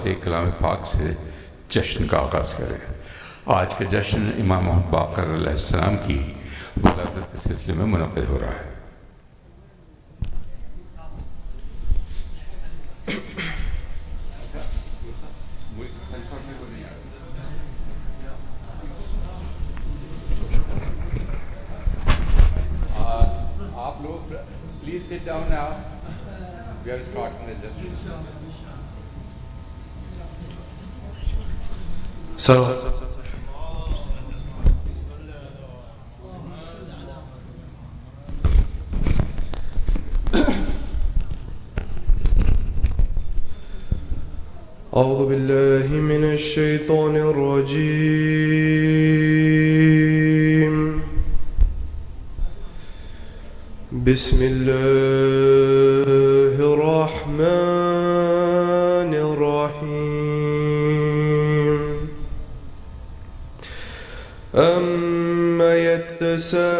एक कलाम पाक से जश्न का आगाज़ करें। आज का जश्न इमाम मोहम्मद बाक़र अलैहिस्सलाम की विलादत के सिलसिले में मुनक़्क़िद हो रहा है। आप लोग please sit down now, we are starting the जश्न। أعوذ بالله من الشيطان الرجيم. بسم الله الرحمن الرحيم. أما يتساءلون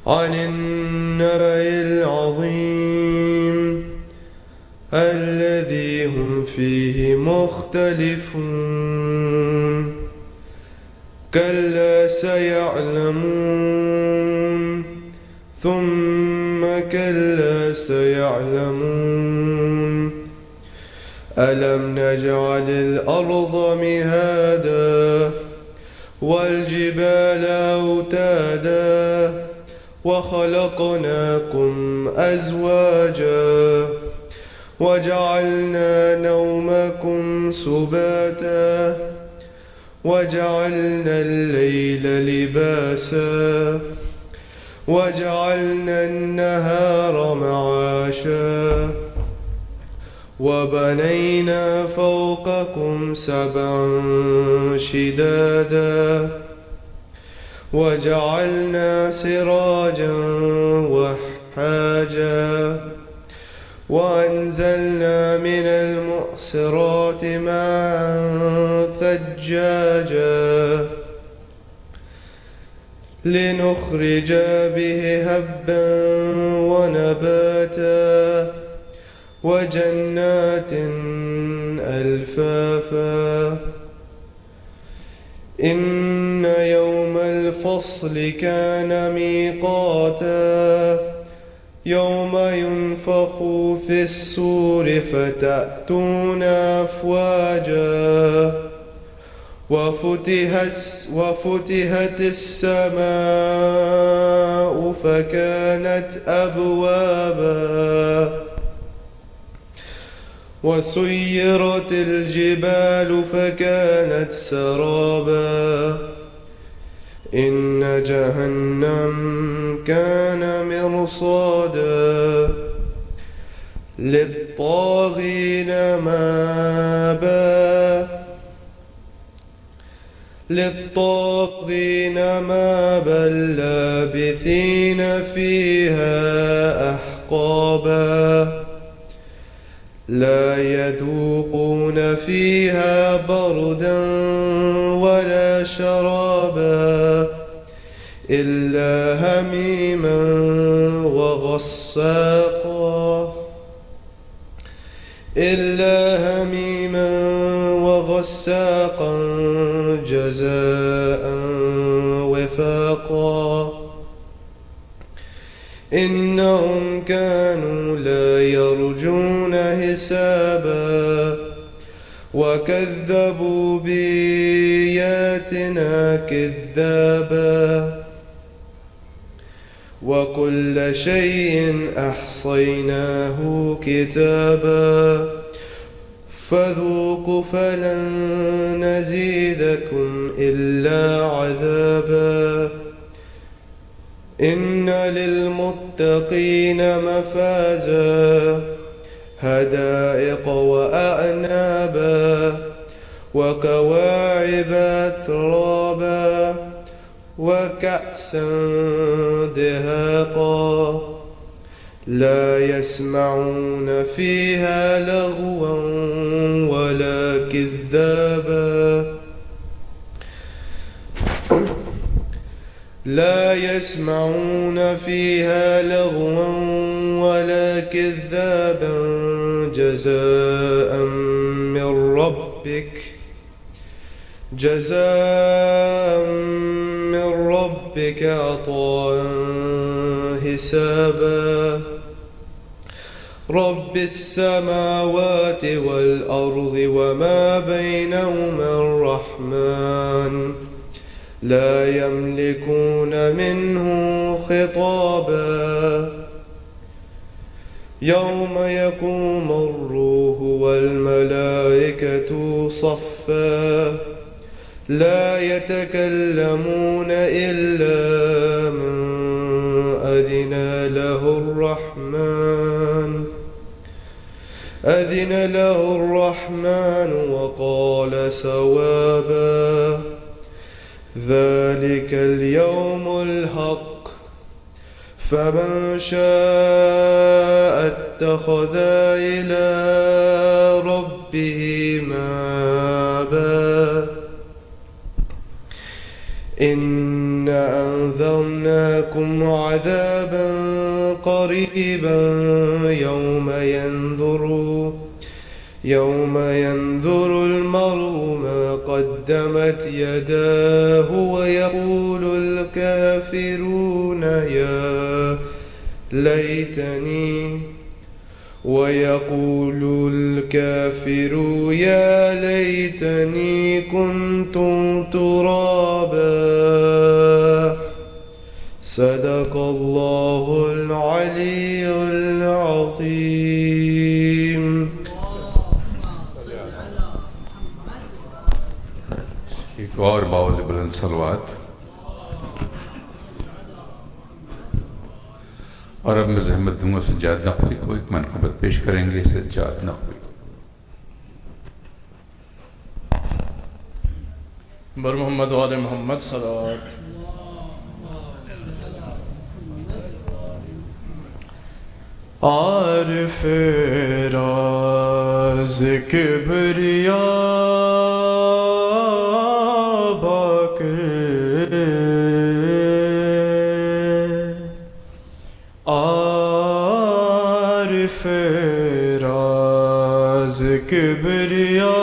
عن النبأ العظيم الذي هم فيه مختلفون كلا سيعلمون ثم كلا سيعلمون ألم نجعل الأرض مهادا والجبال أوتادا وخلقناكم أزواجا وجعلنا نومكم سباتا وجعلنا الليل لباسا وجعلنا النهار معاشا وبنينا فوقكم سبعا شدادا وجعلنا سراجا وحاجا وأنزلنا من المعصرات ماء ثجاجا لنخرج به هبا ونباتا وجنات ألفافا إن يوم الفصل كان ميقاتا يوم ينفخ في الصور فتأتون أفواجا وفتحت السماء فكانت أبوابا وسيرت الجبال فكانت سرابا إن جهنم كان مرصادا للطاغين مابا لابثين فيها أحقابا لا يذوقون فيها بردا ولا شرابا إلا هميما وغساقا جزاء وفاقا إنهم كانوا لا يرجون حسابا وكذبوا بآياتنا كذابا وكل شيء أحصيناه كتابا فذوقوا فلن نزيدكم إلا عذابا إن للمتقين مفازا حدائق وأعنابا وكواعب أترابا وكأسا دهاقا لا يسمعون فيها لغوا ولا كذابا لا يسمعون فيها لغوا ولا كذابا جزاء من ربك عطاء حسابا رب السماوات والأرض وما بينهما الرحمن لا يملكون منه خطابا يوم يقوم الروح والملائكة صفا لا يتكلمون إلا من أذن له الرحمن وقال صوابا ذلك اليوم الحق فمن شاء اتخذ إلى ربه مآبا إنا أنذرناكم عذابا قريبا يوم ينظر المرء ما قدمت يداه ويقول الكافر يا ليتني كنت ترابا صدق الله العلي العظيم. ایک اور باوز بلند صلوات. اور اب میں زحمت دوں گا سجاد نقوی کو ایک منقبت پیش کریں گے. سجاد نقوی. بر محمد و آل محمد صلوات. عارف راز کبریا باقر عارف راز کبریا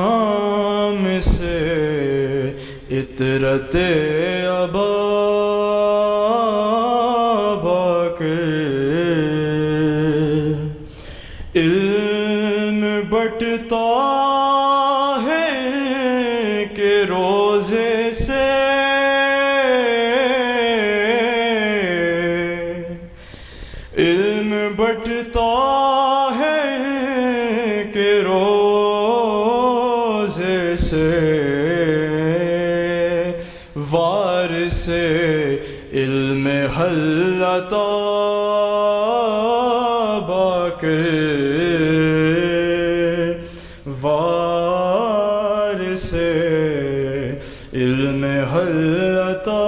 خام سے عطرت ابا باقر علم بٹتا ہے کہ روزے سے علم بٹتا ہے کہ روزے سے وارث علم حل عطا باقر وارث علم حل عطا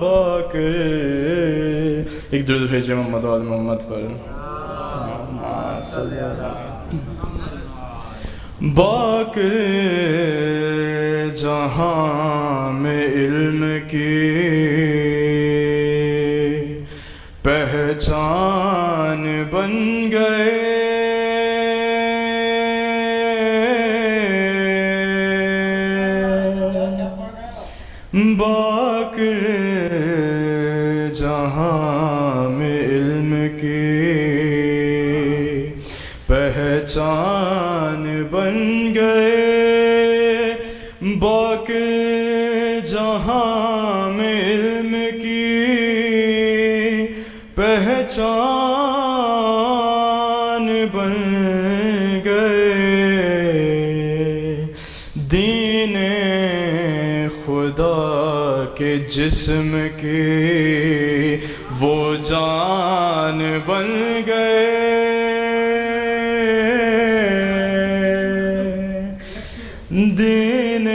باقر. ایک درود بھیجے محمد و آل محمد پر. باقر جہاں میں علم کی پہچان بن گئے باقر جہاں میں علم کی پہچان بن گئے باقر جہاں میں علم کی پہچان بن گئے. دین خدا کے جسم کی وہ جان بن گئے دین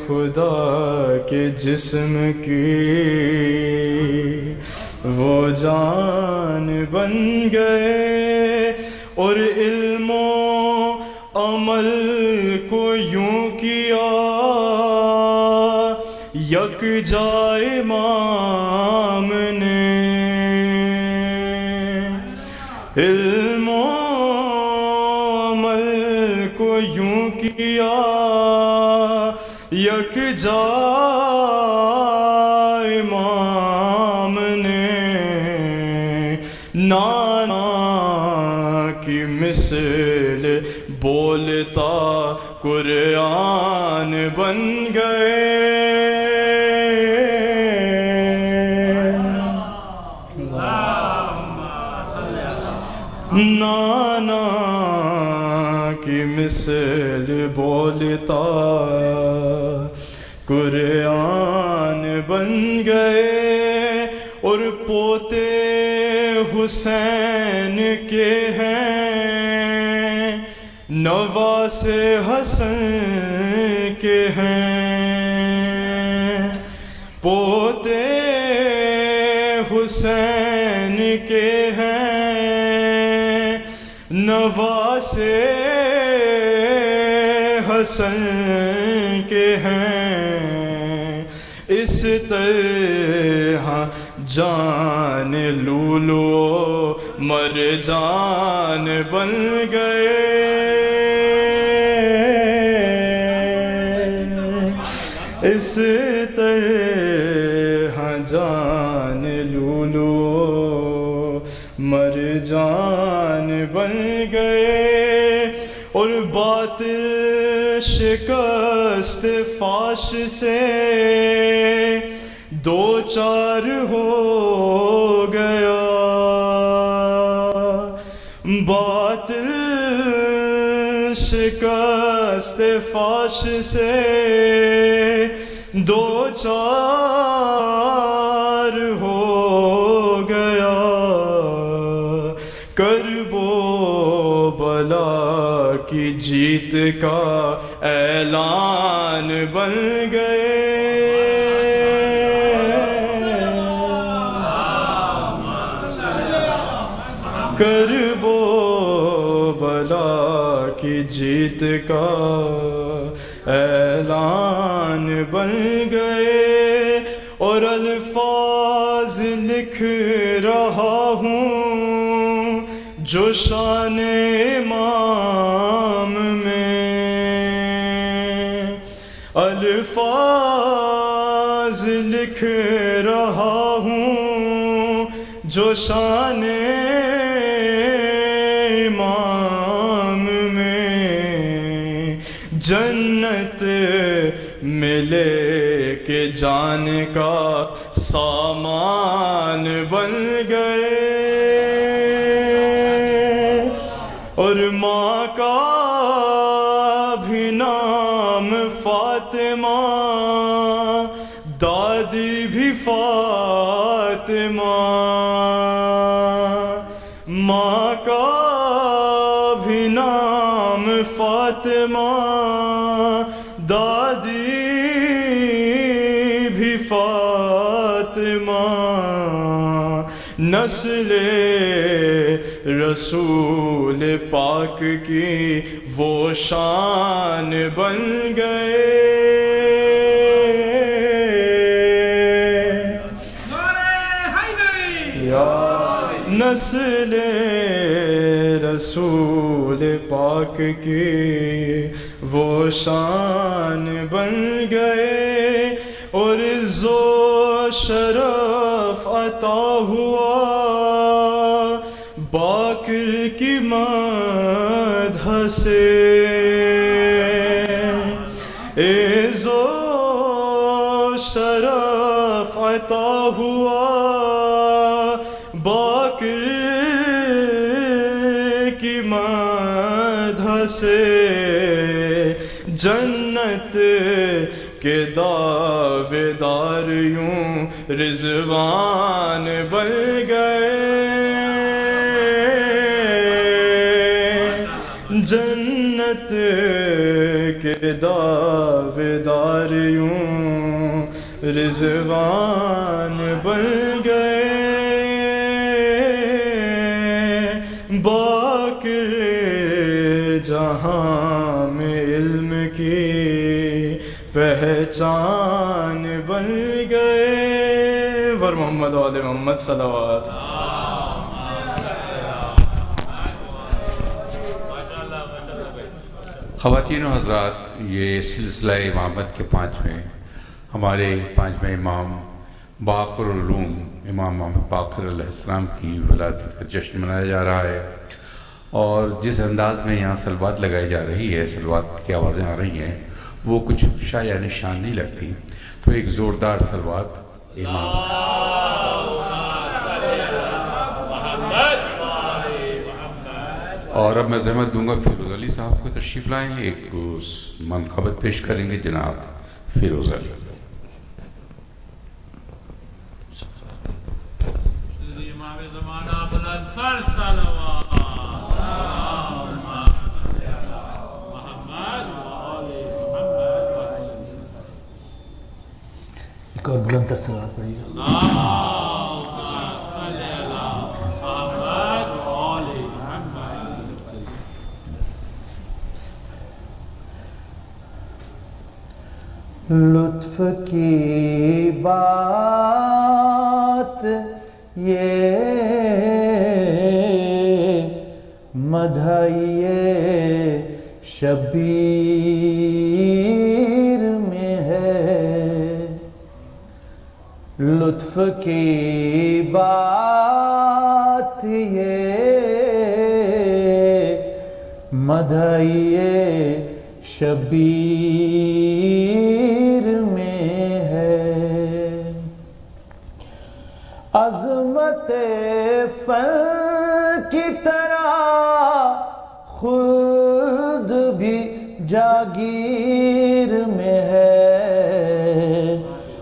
خدا کے جسم کی وہ جان بن گئے اور علم و عمل کو یوں کیا یکجا امام نے، علم و عمل کو یوں کیا یکجا امام نے، نانا کی مثل بولتا قرآن بن گئے، نانا کی مثل بولتا قرآن بن گئے، اور پوتے حسین کے ہیں نواسے حسن کے ہیں، پوتے حسین کے ہیں نواسے حسن کے ہیں، اس طرح جان لولو مرجان بن گئے، اس طرح جان لولو مرجان بن گئے، اور باطل شکست فاش سے دو چار ہو گیا، باطل شکست فاش سے دو چار ہو گیا، کرب و بلا کی جیت کا اعلان بن گئے، کرب و بلا کی جیت کا اعلان بن گئے، اور الفاظ لکھ رہا ہوں جو شان امام میں، الفاظ لکھ رہا ہوں جو شان امام میں، جنت میں لے کے جانے کا سامان بن گئے، اور ماں کا بھی نام فاطمہ، دادی بھی فاطمہ، ماں کا بھی نام فاطمہ، دادی بھی فاطمہ، نسل رسول پاک کی وہ شان بن گئے، نسل رسول پاک کی وہ شان بن گئے، اور عز و شرف عطا ہوا باقر کی مدح سے، عز و شرف عطا ہوا باقر کی مدح سے، جنت کے دعوے دار یوں رضوان بن گئے، جنت کے دعوے دار یوں رضوان بن گئے، باقر جہاں میں علم کی پہچان بن گئے. ور محمد و آل محمد صلوات. خواتین و حضرات، یہ سلسلہ امامت کے ہمارے پانچویں امام باقر العلوم امام محمد باقر علیہ السلام کی ولادت کا جشن منایا جا رہا ہے. اور جس انداز میں یہاں صلوات لگائی جا رہی ہے، صلوات کی آوازیں آ رہی ہیں، وہ کچھ شایع نشان نہیں لگتی. تو ایک زوردار صلوات امام. اور اب میں زحمت دوں گا فیروز علی صاحب کو تشریف لائیں، ایک منقبت پیش کریں گے جناب فیروز علی. امام زمانہ بلند پر صلوات. محمد و آل محمد. ایک اور بلند تر صلوات پڑھیے. لطف کی بات یہ مدحیے شبیر میں ہے. لطف کی بات یہ مدحیے شبیر میں ہے. عظمت فن کی طرح خود بھی جاگیر میں ہے.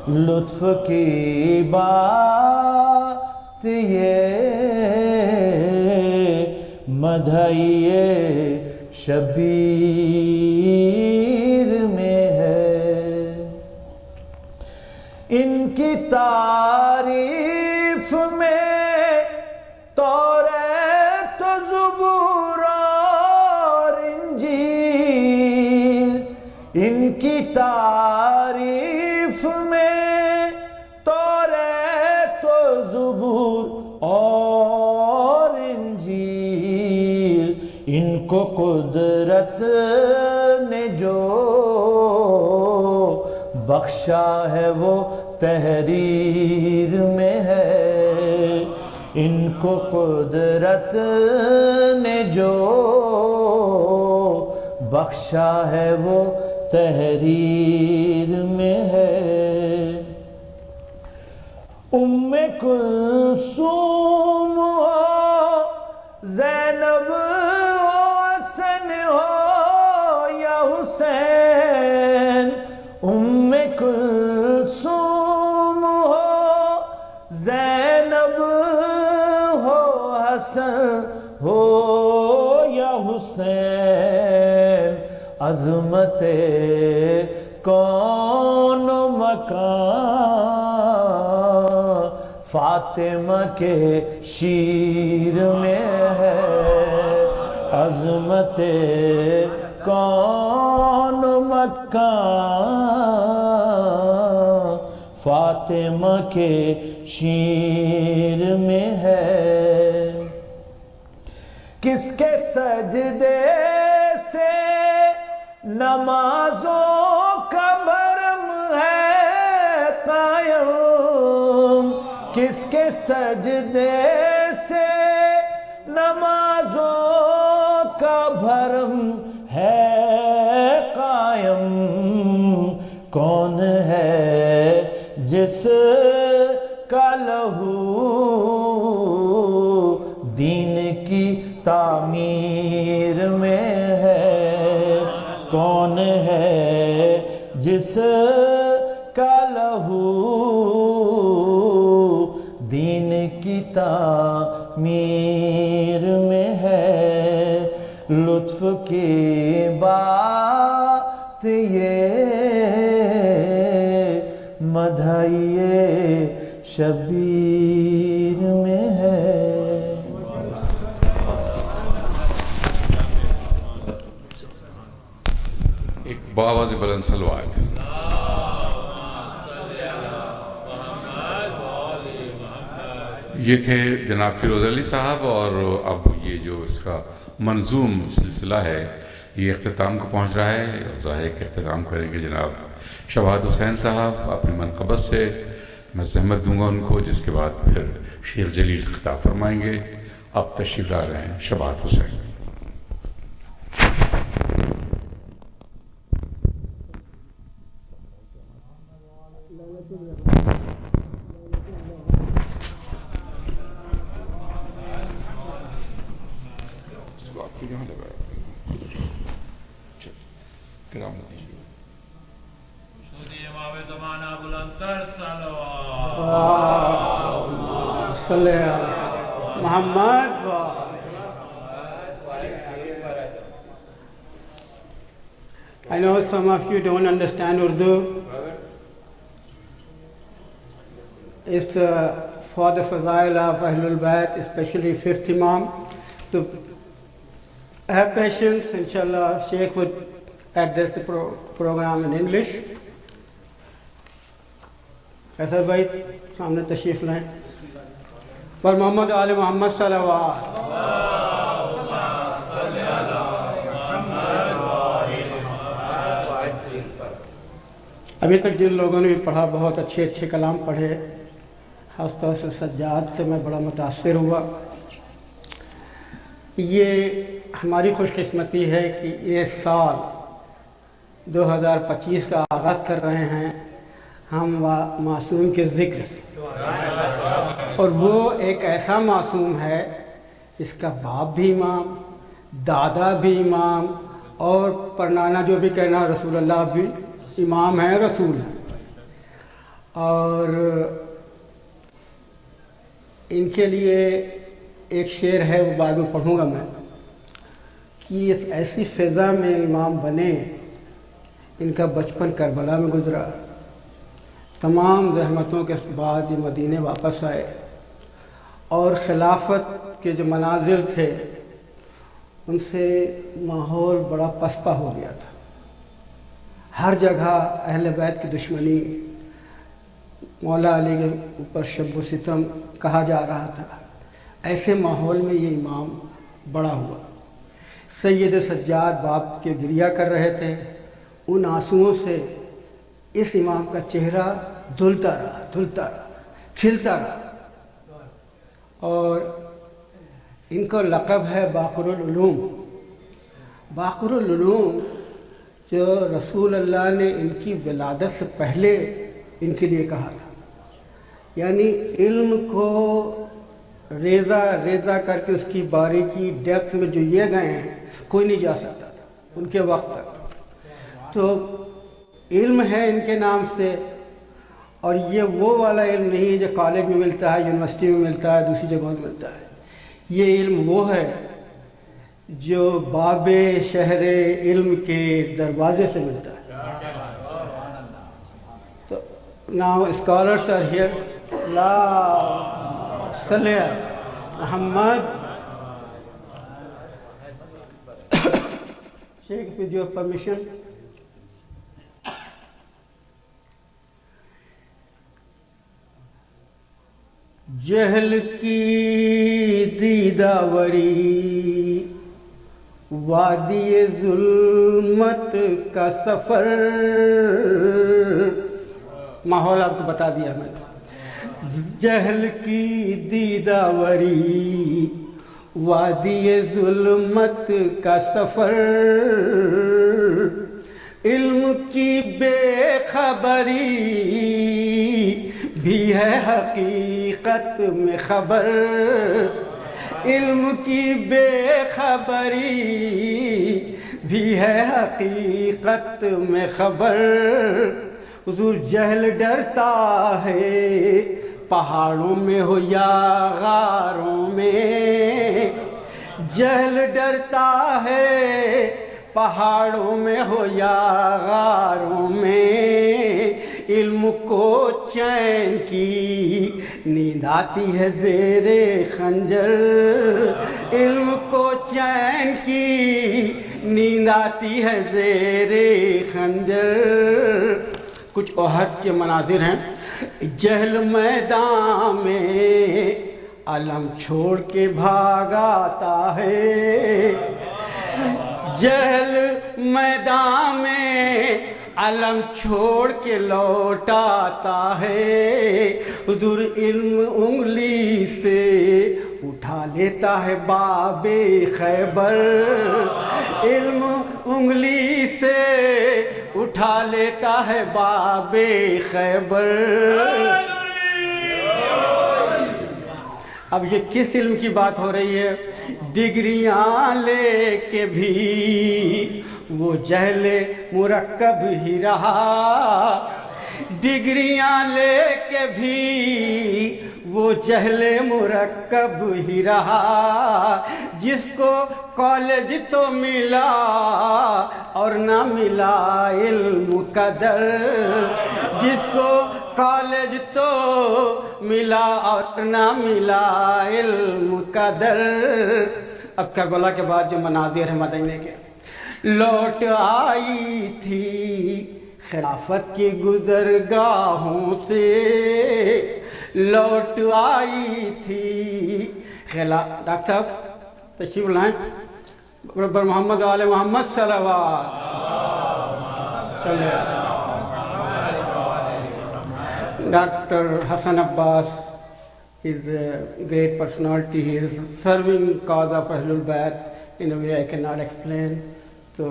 لطف کی بات یہ مدحیے شبیر میں ہے. ان کی تعریف میں توریت و زبور اور انجیل. ان کی تعریف میں توریت و زبور اور انجیل. ان کو قدرت نے جو بخشا ہے وہ تحریر میں ہے. ان کو قدرت نے جو بخشا ہے وہ تحریر میں ہے. ام کلثوم ہو، زینب ہو، حسن ہو یا حسین. ام کلثوم ہو، زینب ہو، حسن ہو یا حسین. عظمت کون و مکان فاطمہ کے شیر میں ہے. عظمت کون و مکان فاطمہ کے شیر میں ہے. کس کے سجدے سے نمازوں کا بھرم ہے قائم. کس کے سجدے سے نمازوں کا بھرم ہے قائم. کون ہے جس کا لہو دین کی تعمیر میں ہے. کون ہے جس کا لہو دین کی تعمیر میں ہے. لطف کی بات یہ مدحیے شبیر میں ہے. ایک باواز بلند صلوات. یہ تھے جناب فیروز علی صاحب، اور اب یہ جو اس کا منظوم سلسلہ ہے یہ اختتام کو پہنچ رہا ہے. ظاہر کہ اختتام کریں گے جناب شبات حسین صاحب اپنی منقبت سے. میں زحمت دوں گا ان کو، جس کے بعد پھر شیر جلیل خطاب فرمائیں گے. اب تشریف لا رہے ہیں شبات حسین. امام زمانہ بلندتر صلوات. صلی محمد. I know some of you don't understand Urdu. It's for the Fazail of Ahlul Bayt, especially fifth Imam. So have patience, inshallah. Sheikh would address the program in English. ایسا بھائی سامنے تشریف لائیں. پر محمد و آل محمد صلوات. ابھی تک جن لوگوں نے بھی پڑھا بہت اچھے اچھے کلام پڑھے، خاص طور سے سجاد سے میں بڑا متاثر ہوا. یہ ہماری خوش قسمتی ہے کہ یہ سال 2025 کا آغاز کر رہے ہیں ہم معصوم کے ذکر سے، اور وہ ایک ایسا معصوم ہے اس کا باپ بھی امام، دادا بھی امام، اور پرنانا جو بھی کہنا رسول اللہ بھی امام ہے، رسول ہے. اور ان کے لیے ایک شعر ہے، وہ بعد میں پڑھوں گا میں، کہ ایسی فضا میں امام بنے. ان کا بچپن کربلا میں گزرا، تمام زحمتوں کے بعد یہ مدینے واپس آئے، اور خلافت کے جو مناظر تھے ان سے ماحول بڑا پسپا ہو گیا تھا. ہر جگہ اہل بیت کی دشمنی، مولا علی کے اوپر شب و ستم کہا جا رہا تھا. ایسے ماحول میں یہ امام بڑا ہوا. سید سجاد باپ کے گریہ کر رہے تھے، ان آنسوؤں سے اس امام کا چہرہ دھلتا رہا، کھلتا رہا. اور ان کو لقب ہے باقر العلوم. باقر العلوم جو رسول اللہ نے ان کی ولادت سے پہلے ان کے لیے کہا تھا. یعنی علم کو ریزہ ریزہ کر کے اس کی باریکی ڈیپتھ میں جو یہ گئے ہیں کوئی نہیں جا سکتا تھا ان کے وقت تک. تو علم ہے ان کے نام سے، اور یہ وہ والا علم نہیں جو کالج میں ملتا ہے، یونیورسٹی میں ملتا ہے، دوسری جگہوں میں ملتا ہے. یہ علم وہ ہے جو باب شہر علم کے دروازے سے ملتا ہے. تو ناؤ اسکالرس آر ہیئر. لا صلی محمد. شیخ with your permission. جہل کی دیداوری وادی ظلمت کا سفر. ماحول آپ کو بتا دیا میں نے. جہل کی دیداوری وادی ظلمت کا سفر، علم کی بے خبری بھی ہے حقیقت میں خبر. علم کی بے خبری بھی ہے حقیقت میں خبر. حضور جہل ڈرتا ہے پہاڑوں میں ہو یا غاروں میں. جہل ڈرتا ہے پہاڑوں میں ہو یا غاروں میں. علم کو چین کی نیند آتی ہے زیر خنجر. علم کو چین کی نیند آتی ہے زیرے خنجر. کچھ احد کے مناظر ہیں. جہل میدان میں علم چھوڑ کے بھاگ آتا ہے. جہل میدان میں علم چھوڑ کے لوٹ آتا ہے. حضور علم انگلی سے اٹھا لیتا ہے باب خیبر. علم انگلی سے اٹھا لیتا ہے باب خیبر. اب یہ کس علم کی بات ہو رہی ہے؟ ڈگریاں لے کے بھی وہ جہل مرکب ہی رہا. ڈگریاں لے کے بھی وہ جہل مرکب ہی رہا. جس کو کالج تو ملا اور نہ ملا علم قدر. جس کو کالج تو ملا اور نہ ملا علم قدر. اب کربلا کے بعد جو مناظر ہیں مدینے کے. لوٹ آئی تھی خلافت کی گزرگاہوں سے. لوٹ آئی تھی ڈاکٹر صاحب تشریف لائیں. بر محمد آل محمد صلوات. Dr. Hassan Abbas is a great personality. He is serving cause of Ahlul Bayt in a way I cannot explain. So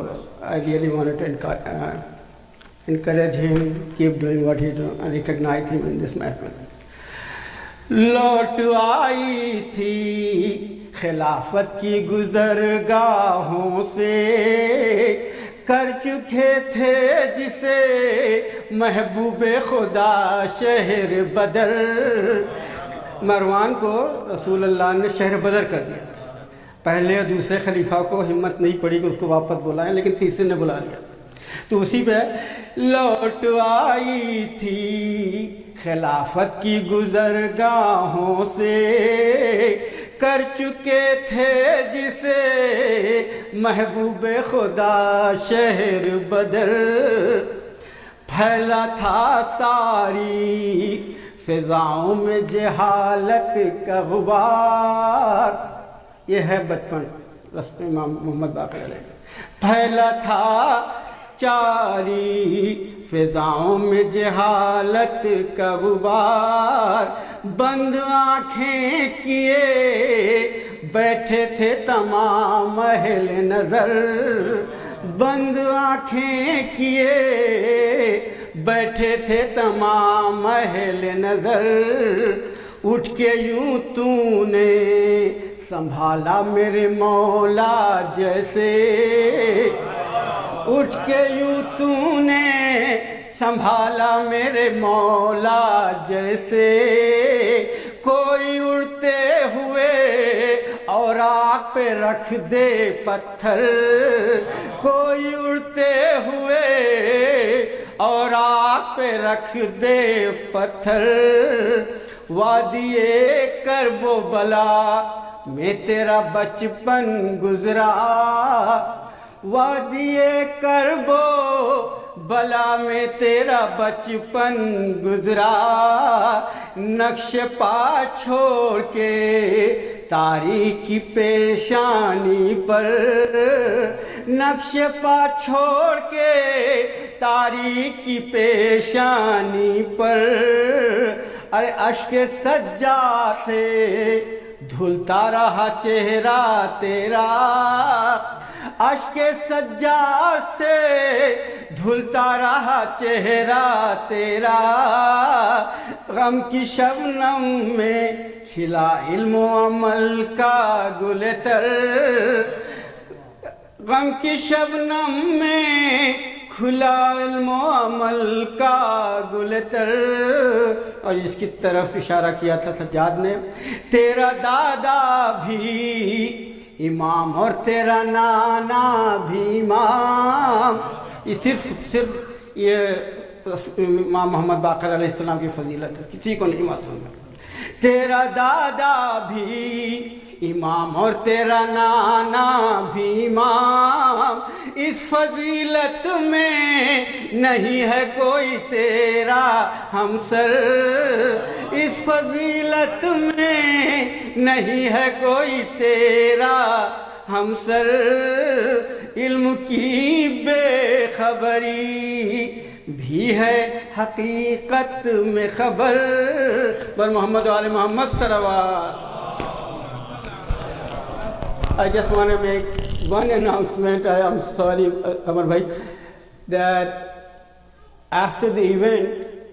I really wanted to encourage him, keep doing what he does, and recognize him in this mahfil. لوٹ آئی تھی خلافت کی گزرگاہوں سے. کر چکے تھے جسے محبوب خدا شہر بدر. مروان کو رسول اللہ نے شہر بدر کر دیا. پہلے اور دوسرے خلیفہ کو ہمت نہیں پڑی کہ اس کو واپس بلائیں، لیکن تیسرے نے بلا لیا. تو اسی پہ لوٹ آئی تھی خلافت کی گزرگاہوں سے. کر چکے تھے جسے محبوب خدا شہر بدر. پھیلا تھا ساری فضاؤں میں جہالت کا غبار. یہ ہے بچپن رسم امام محمد باقر علیہ. پھیلا تھا چاری فضاؤں میں جہالت کا غبار. بند آنکھیں کیے بیٹھے تھے تمام اہل نظر. بند آنکھیں کیے بیٹھے تھے تمام اہل نظر. اٹھ کے یوں تو نے سنبھالا میرے مولا جیسے. اٹھ کے یوں تو نے سنبھالا میرے مولا جیسے. کوئی اڑتے ہوئے اور آگ پہ رکھ دے پتھر. کوئی اڑتے ہوئے اور آگ پہ رکھ دے پتھر. وادی کرب و بلا میں تیرا بچپن گزرا. وادی کرب و بلا میں تیرا بچپن گزرا. نقش پا چھوڑ کے تاریکی پیشانی پر. نقش پا چھوڑ کے تاریکی پیشانی پر. ارے اشک سجا سے دھلتا رہا چہرہ تیرا. اشک سجا سے دھلتا رہا چہرہ تیرا. غم کی شبنم میں کھلا علم و عمل کا گل تر. غم کی شبنم میں کھلا علم و عمل کا گل تر. اور اس کی طرف اشارہ کیا تھا سجاد نے. تیرا دادا بھی امام اور تیرا نانا بھی امام. یہ صرف یہ امام محمد باقر علیہ السلام کی فضیلت ہے، کسی کو نہیں معلوم ہے. تیرا دادا بھی इमाम और तेरा नाना भी इमाम, इस फजीलत में नहीं है कोई तेरा हमसर, इस फजीलत में नहीं है कोई तेरा हमसर, इल्म की बेखबरी भी है हकीकत में खबर, पर मोहम्मद वाले मोहम्मद सल्लल्लाहु। I just want to make one announcement. I am sorry, Amar Bhai, that after the event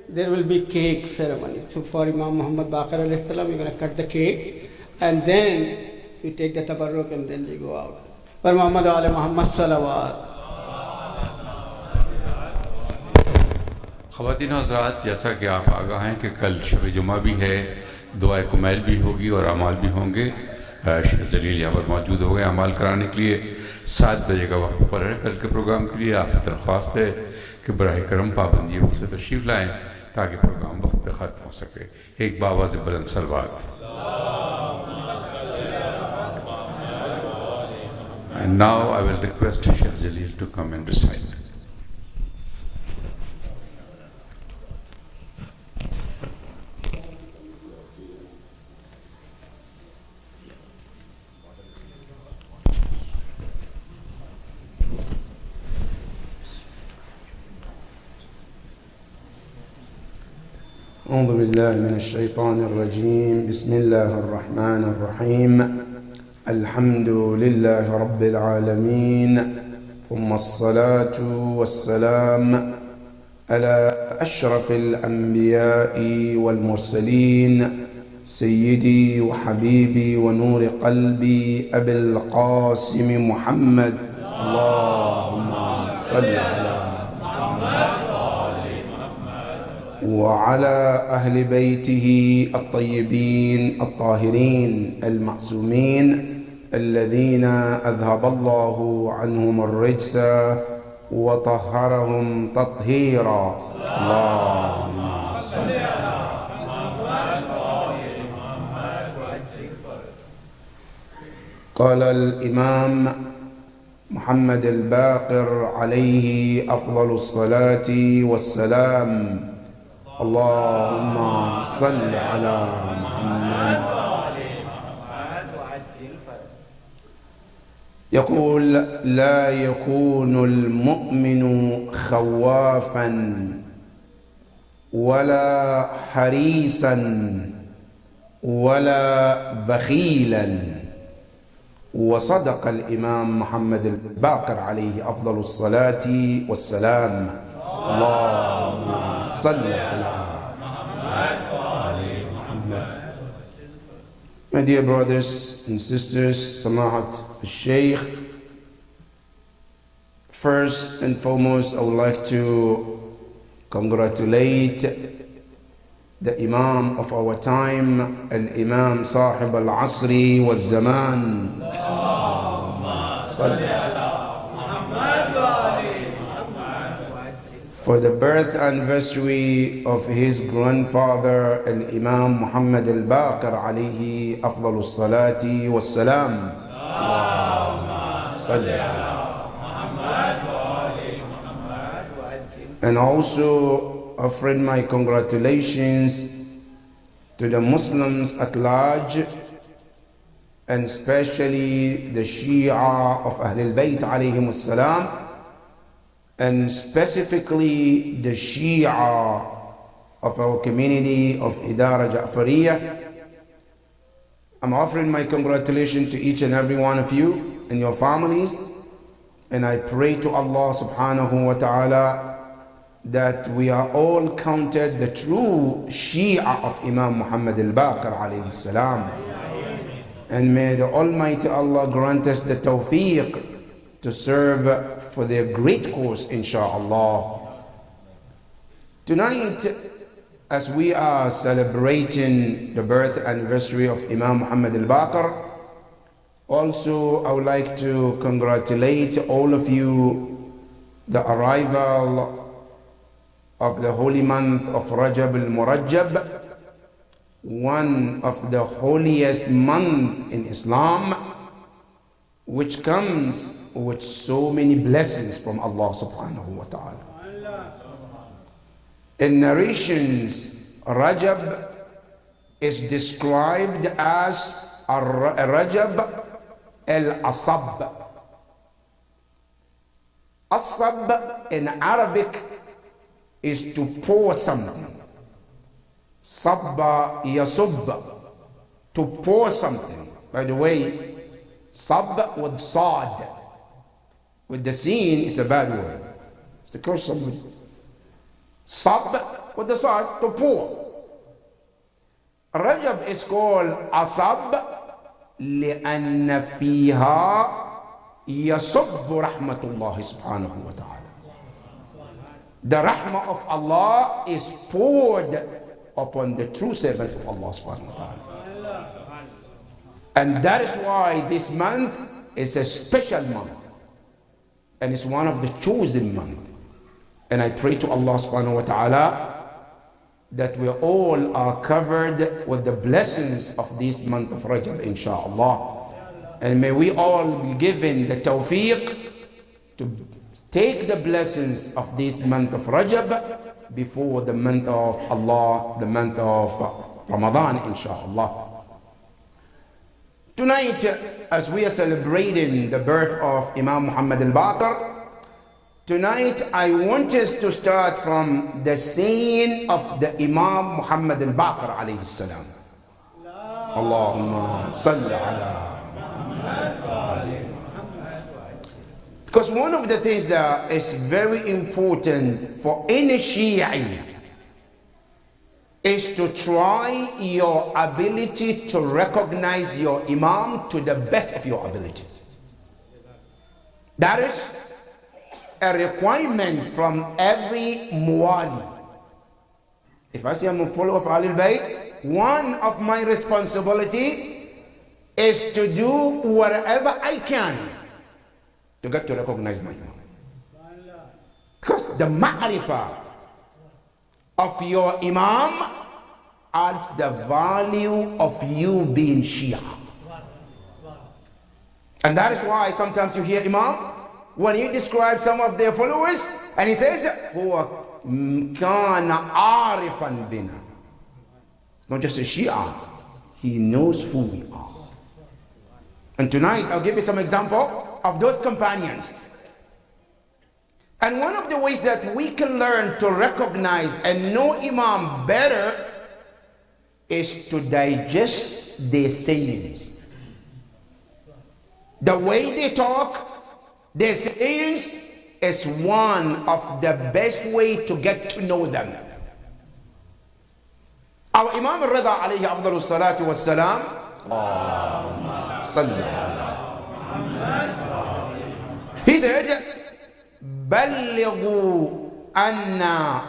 there will be cake ceremony. So for Imam Muhammad Baqir alayhi salam, you're going to cut the cake and then you take the tabarruk and then you go out. For Muhammad wale Muhammad salawat. ख़वातीन हज़रात, जैसा कि आप आगाह हैं कि कल शब जुमा भी है, दुआए कुमैल भी होगी और अमाल भी होंगे। शेख जलील यहाँ पर मौजूद हो गए अमाल कराने के लिए। 7 बजे का वक्त पर है कल के प्रोग्राम के लिए। आपसे दरख्वास्त है कि बराह करम पाबंदियों से तशरीफ़ लाएँ ताकि प्रोग्राम वक्त पर ख़त्म हो सके। एक बावाज़ बुलंद सलवात। And now I will request Sheikh Jalil to come and recite. أعوذ بالله من الشيطان الرجيم. بسم الله الرحمن الرحيم. الحمد لله رب العالمين، ثم الصلاة والسلام على أشرف الأنبياء والمرسلين، سيدي وحبيبي ونور قلبي أبي القاسم محمد. اللهم صل على وعلى أهل بيته الطيبين الطاهرين المعصومين الذين أذهب الله عنهم الرجس وطهرهم تطهيرا. اللهم صل على قال الإمام محمد الباقر عليه أفضل الصلاة والسلام: اللهم صل على محمد. يقول: لا يكون المؤمن خوافا ولا حريصا ولا بخيلا. وصدق الإمام محمد الباقر عليه أفضل الصلاة والسلام. اللهم صل على محمد. My dear brothers and sisters, Samahat al-Shaykh, first and foremost I would like to congratulate the Imam of our time, Al-Imam Sahib al-Asri wal-Zaman. For the birth anniversary of his grandfather, Al-Imam Muhammad al-Baqir alayhi afdalu salati was-salam. And also offering my congratulations to the Muslims at large, and especially the Shia of Ahlul Bayt alayhim as-salam, and specifically the Shia of our community of Idara Ja'fariyah. I'm offering my congratulations to each and every one of you and your families, and I pray to Allah subhanahu wa ta'ala that we are all counted the true Shia of Imam Muhammad al-Baqir alayhi salam. And may the Almighty Allah grant us the tawfiq to serve for their great cause, inshaAllah. Tonight, as we are celebrating the birth anniversary of Imam Muhammad al-Baqir, also I would like to congratulate all of you the arrival of the holy month of Rajab al-Murajjab, one of the holiest months in Islam, which comes with so many blessings from Allah subhanahu wa ta'ala. In narrations, Rajab is described as Rajab al-Asab. Asab in Arabic is to pour something. Sabba yasubba, to pour something. By the way, sab with sad, with the sin is a bad word. It's to curse somebody. Sab with the sad, to pour. Rajab is called Asab لأن فيها يصب رحمة الله سبحانه وتعالى. The rahmah of Allah is poured upon the true servant of Allah subhanahu wa ta'ala. And that is why this month is a special month. And it's one of the chosen months. And I pray to Allah subhanahu wa ta'ala that we all are covered with the blessings of this month of Rajab, inshallah. And may we all be given the tawfiq to take the blessings of this month of Rajab before the month of Allah, the month of Ramadan, inshallah. Tonight, as we are celebrating the birth of Imam Muhammad al-Baqir, tonight I want us to start from the saying of the Imam Muhammad al-Baqir alayhi salam. Allahumma salli ala Muhammad. Because one of the things that is very important for any Shi'i is to try your ability to recognize your Imam to the best of your ability. That is a requirement from every Muwali. If I say I'm a follower of Ahlul Bayt, one of my responsibility is to do whatever I can to get to recognize my Imam. Because the ma'rifah of your Imam adds the value of you being Shia. And that is why sometimes you hear Imam, when he describes some of their followers, and he says, هو كان عارفا بنا. It's not just a Shia, he knows who we are. And tonight I'll give you some example of those companions. And one of the ways that we can learn to recognize and know Imam better is to digest their sayings. The way they talk, their sayings is one of the best way to get to know them. Our Imam al-Rida alayhi afdalu salatu was salam, he said, بلغوا أن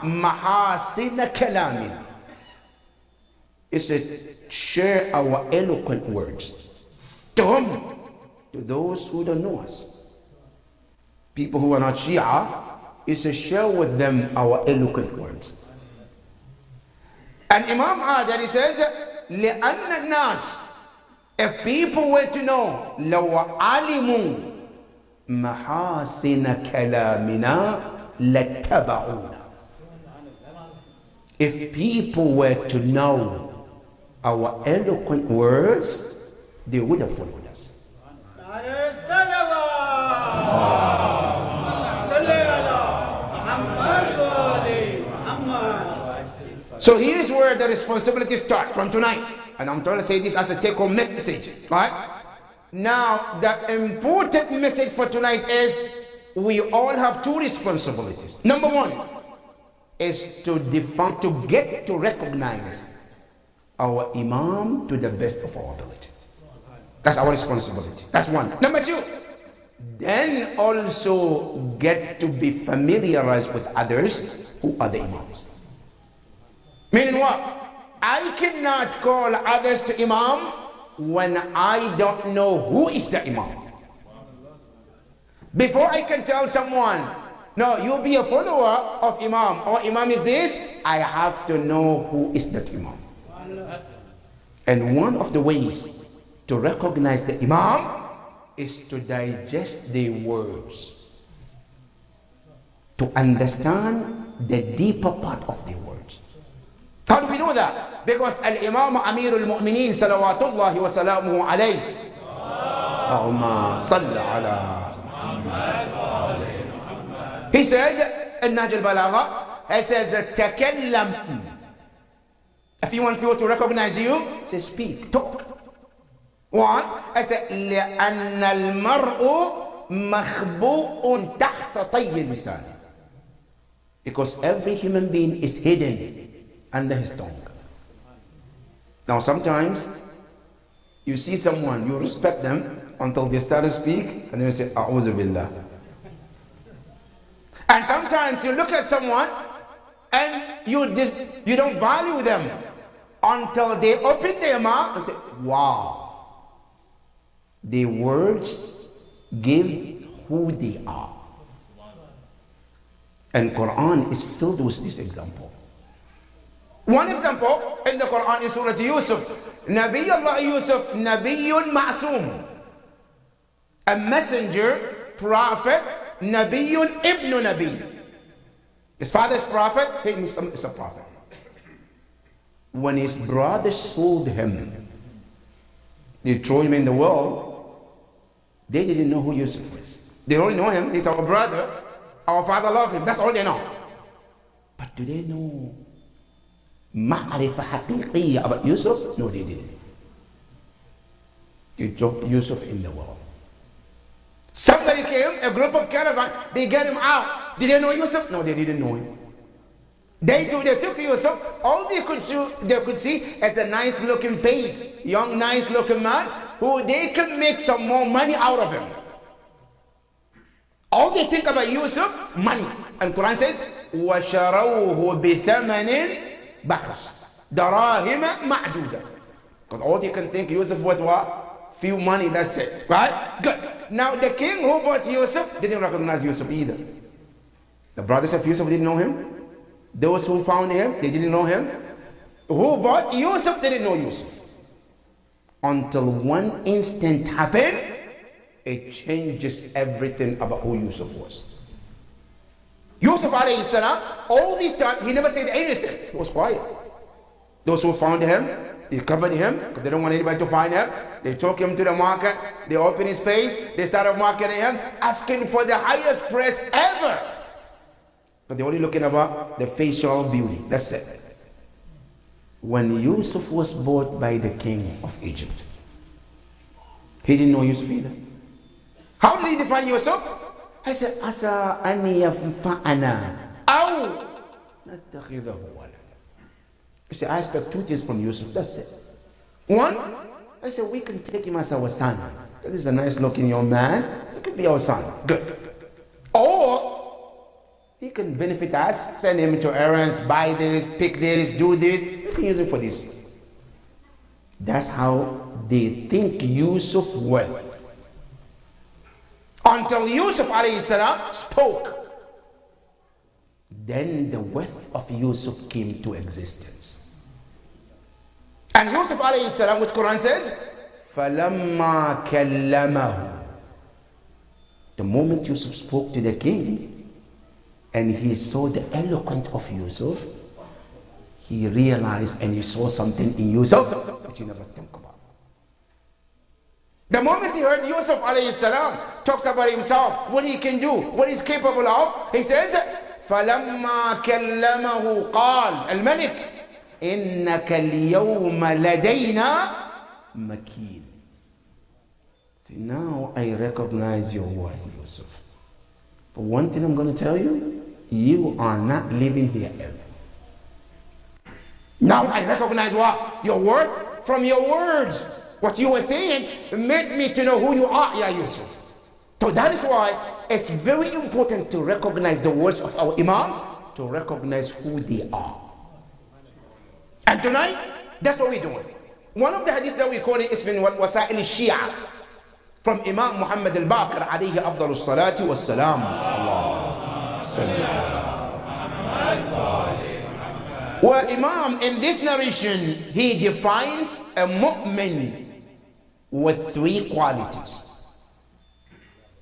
محاسن كلامنا. He said, share our eloquent words. To whom? To those who don't know us. People who are not Shia, he said, share with them our eloquent words. And Imam Adar, he says, لأن الناس, if people were to know, love علموا محاسن كلامنا لاتبعونا. If people were to know our eloquent words, they would have followed us. So here's where the responsibility starts from tonight. And I'm trying to say this as a take-home message, right? Now, the important message for tonight is we all have two responsibilities. Number one is to define, to get to recognize our Imam to the best of our ability. That's our responsibility. That's one. Number two, then also get to be familiarized with others who are the Imams. Meaning what? I cannot call others to Imam when I don't know who is the Imam. Before I can tell someone, no, you be a follower of Imam, or Imam is this, I have to know who is that Imam. And one of the ways to recognize the Imam is to digest their words, to understand the deeper part of their words. How do we know that? Because Al-Imam Amir al-Mu'mineen salawatullahi wa salamuhu alayhi, Allahumma salli ala Muhammad. He said in Nahj al-Balagha, he says, takallam. If you want people to recognize you, say speak, talk. One, I said, لأن المرء مخبوء تحت طي اللسان. Because every human being is hidden under his tongue. Now sometimes you see someone, you respect them until they start to speak, and then you say, A'udhu Billah. And sometimes you look at someone and you don't value them until they open their mouth and say, wow. The words give who they are. And Quran is filled with this example. One example in the Quran is Surah Yusuf. Nabi Allah Yusuf, Nabiyyun Ma'soom. A messenger, prophet, Nabiyyun ibn Nabi. His father is prophet, he is a prophet. When his brothers sold him, they threw him in the well. They didn't know who Yusuf was. They only know him, he's our brother, our father loved him, that's all they know. But do they know ma'rifah haqiqiyya about Yusuf? No, they didn't. They dropped Yusuf in the well. Somebody came, a group of caravan, they get him out. Did they know Yusuf? No, they didn't know him. They took Yusuf, all they could see as the nice looking face, young nice looking man, who they could make some more money out of him. All they think about Yusuf, money. And Quran says, وَشَرَوْهُ بِثَمَنٍ بَخْسٍ دَرَاهِمَ مَعْدُودًا. Because all they can think Yusuf was what? Few money, that's it. Right? Good. Now the king who bought Yusuf didn't recognize Yusuf either. The brothers of Yusuf didn't know him. Those who found him, they didn't know him. Who bought Yusuf didn't know Yusuf. Until one instant happened, it changes everything about who Yusuf was. Yusuf alayhi salam, all this time, he never said anything. He was quiet. Those who found him, they covered him, because they don't want anybody to find him. They took him to the market, they opened his face, they started marketing him, asking for the highest price ever. But they're only looking about the facial beauty. That's it. When Yusuf was bought by the king of Egypt, he didn't know Yusuf either. How did he define Yusuf? He said, Asa an yanfa'ana aw nattakhidhahu walada. He said, I expect two things from Yusuf. That's it. One, I said, we can take him as our son. This is a nice looking young man. He could be our son. Good. Or he can benefit us, send him to errands, buy this, pick this, do this. We can use him for this. That's how they think Yusuf worth. Until Yusuf alayhi salam spoke, then the worth of Yusuf came to existence. And Yusuf alayhi salam, which Quran says, فَلَمَّا كَلَّمَهُ. The moment Yusuf spoke to the king, and he saw the eloquence of Yusuf, he realized and he saw something in Yusuf which he never think about. The moment he heard Yusuf alayhi salam talks about himself, what he can do, what he's capable of, he says, فَلَمَّا كَلَّمَهُ قَالَ الْمَلِكِ إِنَّكَ الْيَوْمَ لَدَيْنَا مَكِينٌ. See, now I recognize your worth, Yusuf. But one thing I'm going to tell you, you are not living here ever. Now I recognize what? Your worth from your words. What you were saying made me to know who you are, Ya Yusuf. So that is why it's very important to recognize the words of our Imams, to recognize who they are. And tonight, that's what we're doing. One of the hadiths that we quoted is min Wasa'il al-Shia from Imam Muhammad al-Baqir alayhi afdalu salati wa salam. Allah. Well, Imam, in this narration, he defines a mu'min with three qualities.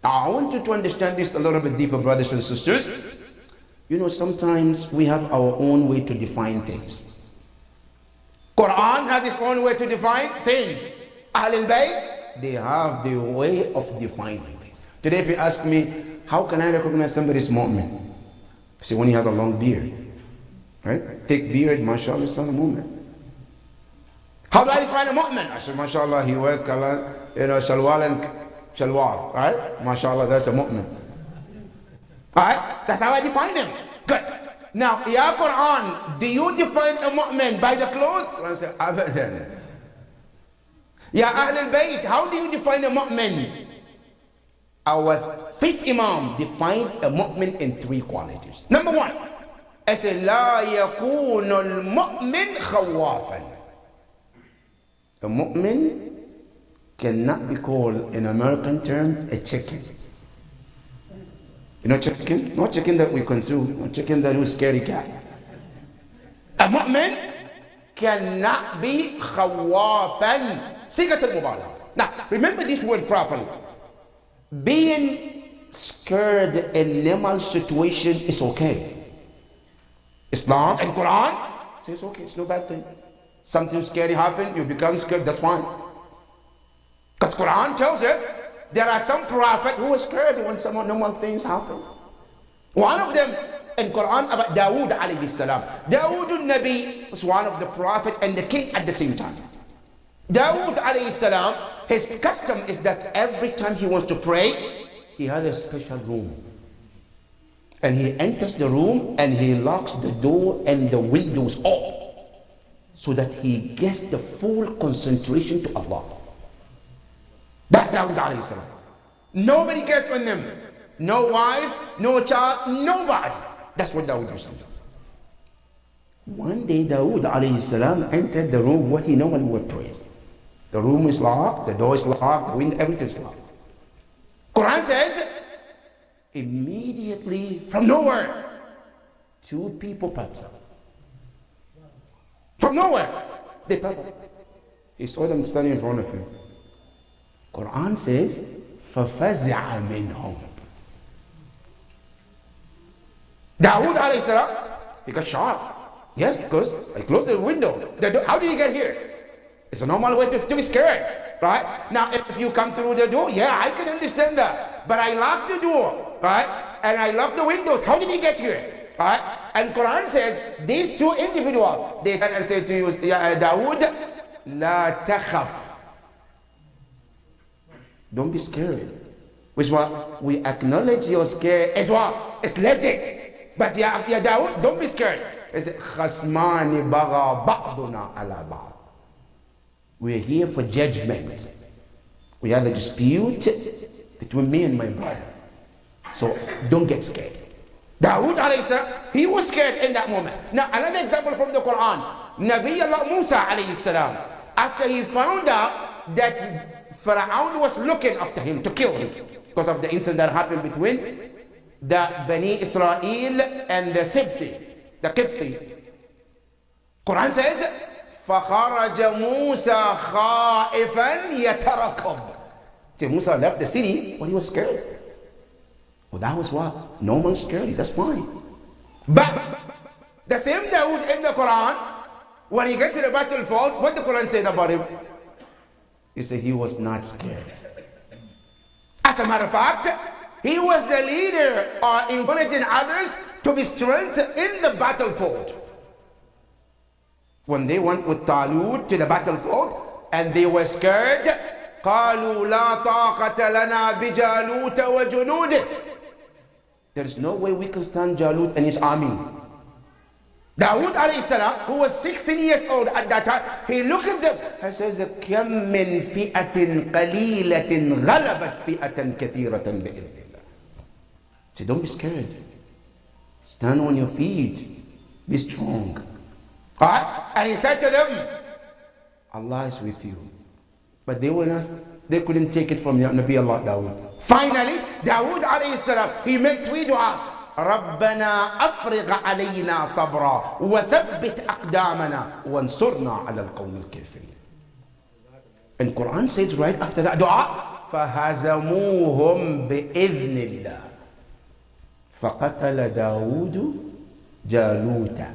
Now, I want you to understand this a little bit deeper, brothers and sisters. You know, sometimes we have our own way to define things. Quran has its own way to define things. Ahlul Bayt, they have their way of defining things. Today, if you ask me, how can I recognize somebody's mu'min? See, when he has a long beard, right? Thick beard, mashallah, is not a mu'min. How do I define a mu'min? I said, mashallah, he wears shalwar and shalwar, right? Mashallah, that's a mu'min. Alright? That's how I define him. Good. Now, Ya Quran, do you define a mu'min by the clothes? Quran says, abadan. Ya Ahlul Bayt, how do you define a mu'min? Our fifth Imam defined a mu'min in three qualities. Number one, I said, لا يكون المؤمن خوافا. A mu'min cannot be called, in American term, a chicken. You know chicken? Not chicken that we consume, not chicken that is scary cat. A mu'min cannot be khawafan. Sigat al-mubalagha. Now, remember this word properly. Being scared in normal situation is okay. Islam and Quran says okay, it's no bad thing. Something scary happened, you become scared, that's fine. Because Quran tells us there are some prophet who are scared when some normal things happen. One of them in Quran about Dawood alayhi salam. Dawood al-Nabi was one of the prophet and the king at the same time. Dawood alayhi salam, his custom is that every time he wants to pray, he has a special room. And he enters the room and he locks the door and the windows off so that he gets the full concentration to Allah. That's Dawood alayhi salam. Nobody gets on them. No wife, no child, nobody. That's what Dawood used to do. One day Dawood alayhi salam entered the room where he normally would pray. The room is locked, the door is locked, the window, everything is locked. Quran says, immediately from nowhere, two people popped up. From nowhere, they popped up. He saw them standing in front of him. Quran says, فَفَزِعَ مِنْهُمْ. Dawood alayhi salam, he got shocked. Yes, because I closed the window. How did he get here? It's a normal way to be scared, right? Now, if you come through the door, yeah, I can understand that. But I locked the door, right? And I locked the windows. How did he get here, right? And Quran says, these two individuals, they can say to you, Dawood, la takhaf. Don't be scared. Which what? We acknowledge you're scared as well. It's legit. But yeah, Dawood, don't be scared. It's khasmani bagha ba'duna ala ba'd. We're here for judgment. We have a dispute between me and my brother. So don't get scared. Dawood alayhi salam, he was scared in that moment. Now another example from the Quran. Nabi Allah Musa alayhi salam, after he found out that Pharaoh was looking after him to kill him because of the incident that happened between the Bani Israel and the Sibti, the Qibti. Quran says, فَخَرَجَ Musa خَائِفًا يَتَرَقَبُ. So Musa left the city, but he was scared. Well, that was what? Normal scary, that's fine. But the same Dawood in the Quran, when he get to the battlefield, what the Quran said about him? He said he was not scared. As a matter of fact, he was the leader encouraging others to be strengthened in the battlefield. When they went with Talut to the battlefield and they were scared, قالوا لا طاقة لنا بجالوت وجنوده. There is no way we can stand Jalut and his army. Dawood alayhi salam, who was 16 years old at that time, he looked at them and says, كم من فئة قليلة غلبت فئة كثيرة بإذن الله. So don't be scared. Stand on your feet. Be strong. Alright? And he said to them, Allah is with you. But they couldn't take it from Nabi Allah Dawood. Finally, Dawood alayhi salam, he made 3 du'as. ربنا أفرغ علينا صبرا وثبت أقدامنا وانصرنا على القوم الكافرين. And Quran says right after that dua, فهزموهم بإذن الله فقتل داود جالوت.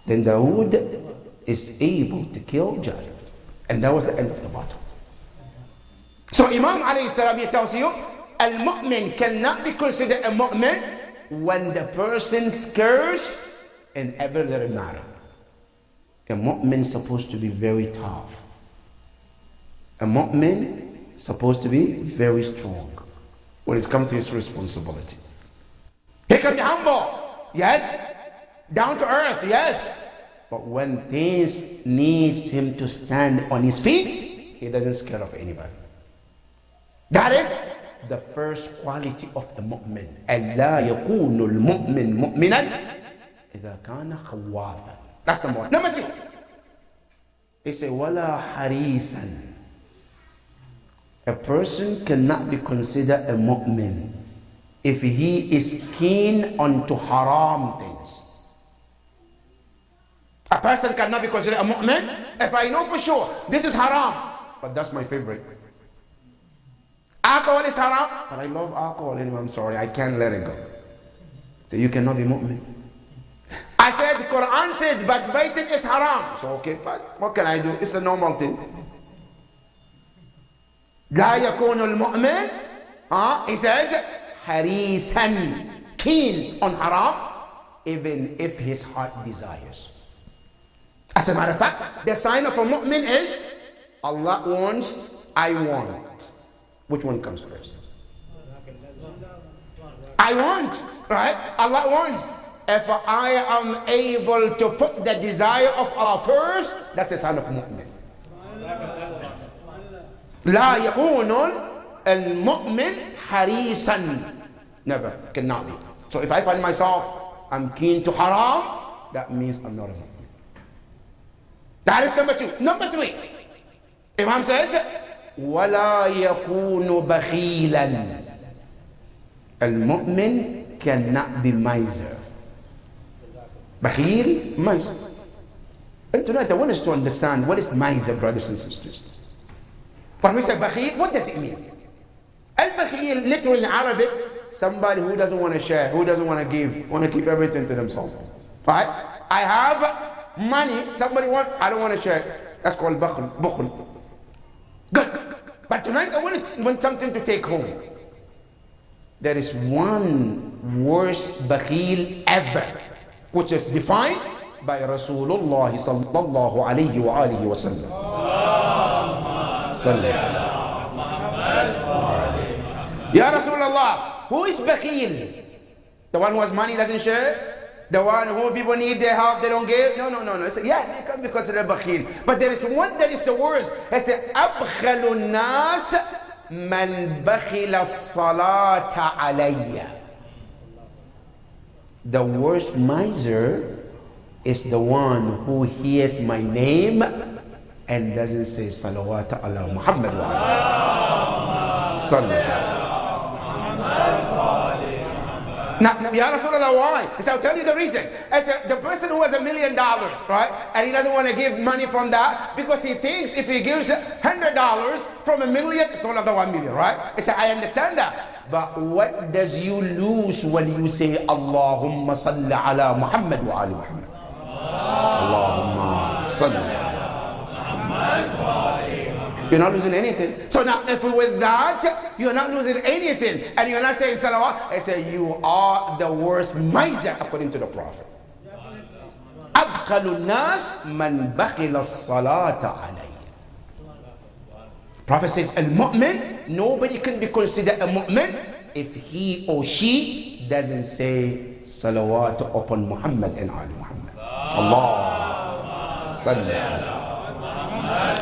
Then Dawood is able to kill Jalut. And that was the end of the battle. So Imam alayhi salam tells you, al-mu'min cannot be considered a mu'min when the person cares in every little matter. A mu'min is supposed to be very tough. A mu'min is supposed to be very strong when it comes to his responsibility. He can be humble, yes. Down to earth, yes. But when things needs him to stand on his feet, he doesn't scare of anybody. That is the first quality of the mu'min. أَلَّا يَكُونُ الْمُؤْمِنُ مُؤْمِنًا إِذَا كَانَ خَوَّافًا. That's number one. Number two, he said, وَلَا حَرِيسًا. A person cannot be considered a mu'min if he is keen onto haram things. A person cannot be considered a mu'min if I know for sure this is haram, but that's my favorite. Alcohol is haram, but I love alcohol anyway. I'm sorry, I can't let it go. So you cannot be mu'min. I said the Quran says backbiting is haram. So okay, but what can I do? It's a normal thing. لا يكون المؤمن he says harisan, keen on haram, even if his heart desires. As a matter of fact, the sign of a mu'min is Allah wants, I want. Which one comes first? I want, right? Allah wants. If I am able to put the desire of Allah first, that's the sign of a mu'min. لا يكون المؤمن حريصا. Never, cannot be. So if I find myself, I'm keen to haram, that means I'm not a mu'min. That is number two. Number three, Imam says, وَلَا يَكُونُ بَخِيلًا. Al-mu'min cannot be miser. Bakhil, miser. And tonight I want us to understand what is miser, brothers and sisters. When we say bakhil, what does it mean? Al-bakhil, literally in Arabic, somebody who doesn't want to share, who doesn't want to give, want to keep everything to themselves. Right? I have money, somebody wants, I don't want to share. That's called bukhl. Good. But tonight I want something to take home. There is one worst bakhil ever, which is defined by Rasulullah sallallahu alayhi wa alihi wa sallam. Ya Rasulullah, who is bakhil? The one who has money doesn't share? The one who people need their help, they don't give? No. I said, yeah, they come because they're bakhil. But there is one that is the worst. I said, أبخل الناس من بخل الصلاة علي. The worst miser is the one who hears my name and doesn't say salawat ala Muhammad wa sallallahu. Now, Ya Rasulullah, why? I said, I'll tell you the reason. I said, the person who has $1 million, right, and he doesn't want to give money from that because he thinks if he gives $100 from $1 million, it's no longer 1 million, right? I said, I understand that. But what does you lose when you say, Allahumma salli ala Muhammad wa ali Muhammad? Allahumma salli ala Muhammad wa ali Muhammad. You're not losing anything. So now, if with that, you're not losing anything, and you're not saying salawat, I say you are the worst miser according to the Prophet. أبخل الناس من بخل الصلاة عليه. Prophet says, al-mu'min, nobody can be considered a mu'min if he or she doesn't say salawat upon Muhammad and Ali Muhammad. Allah salli ala Muhammad.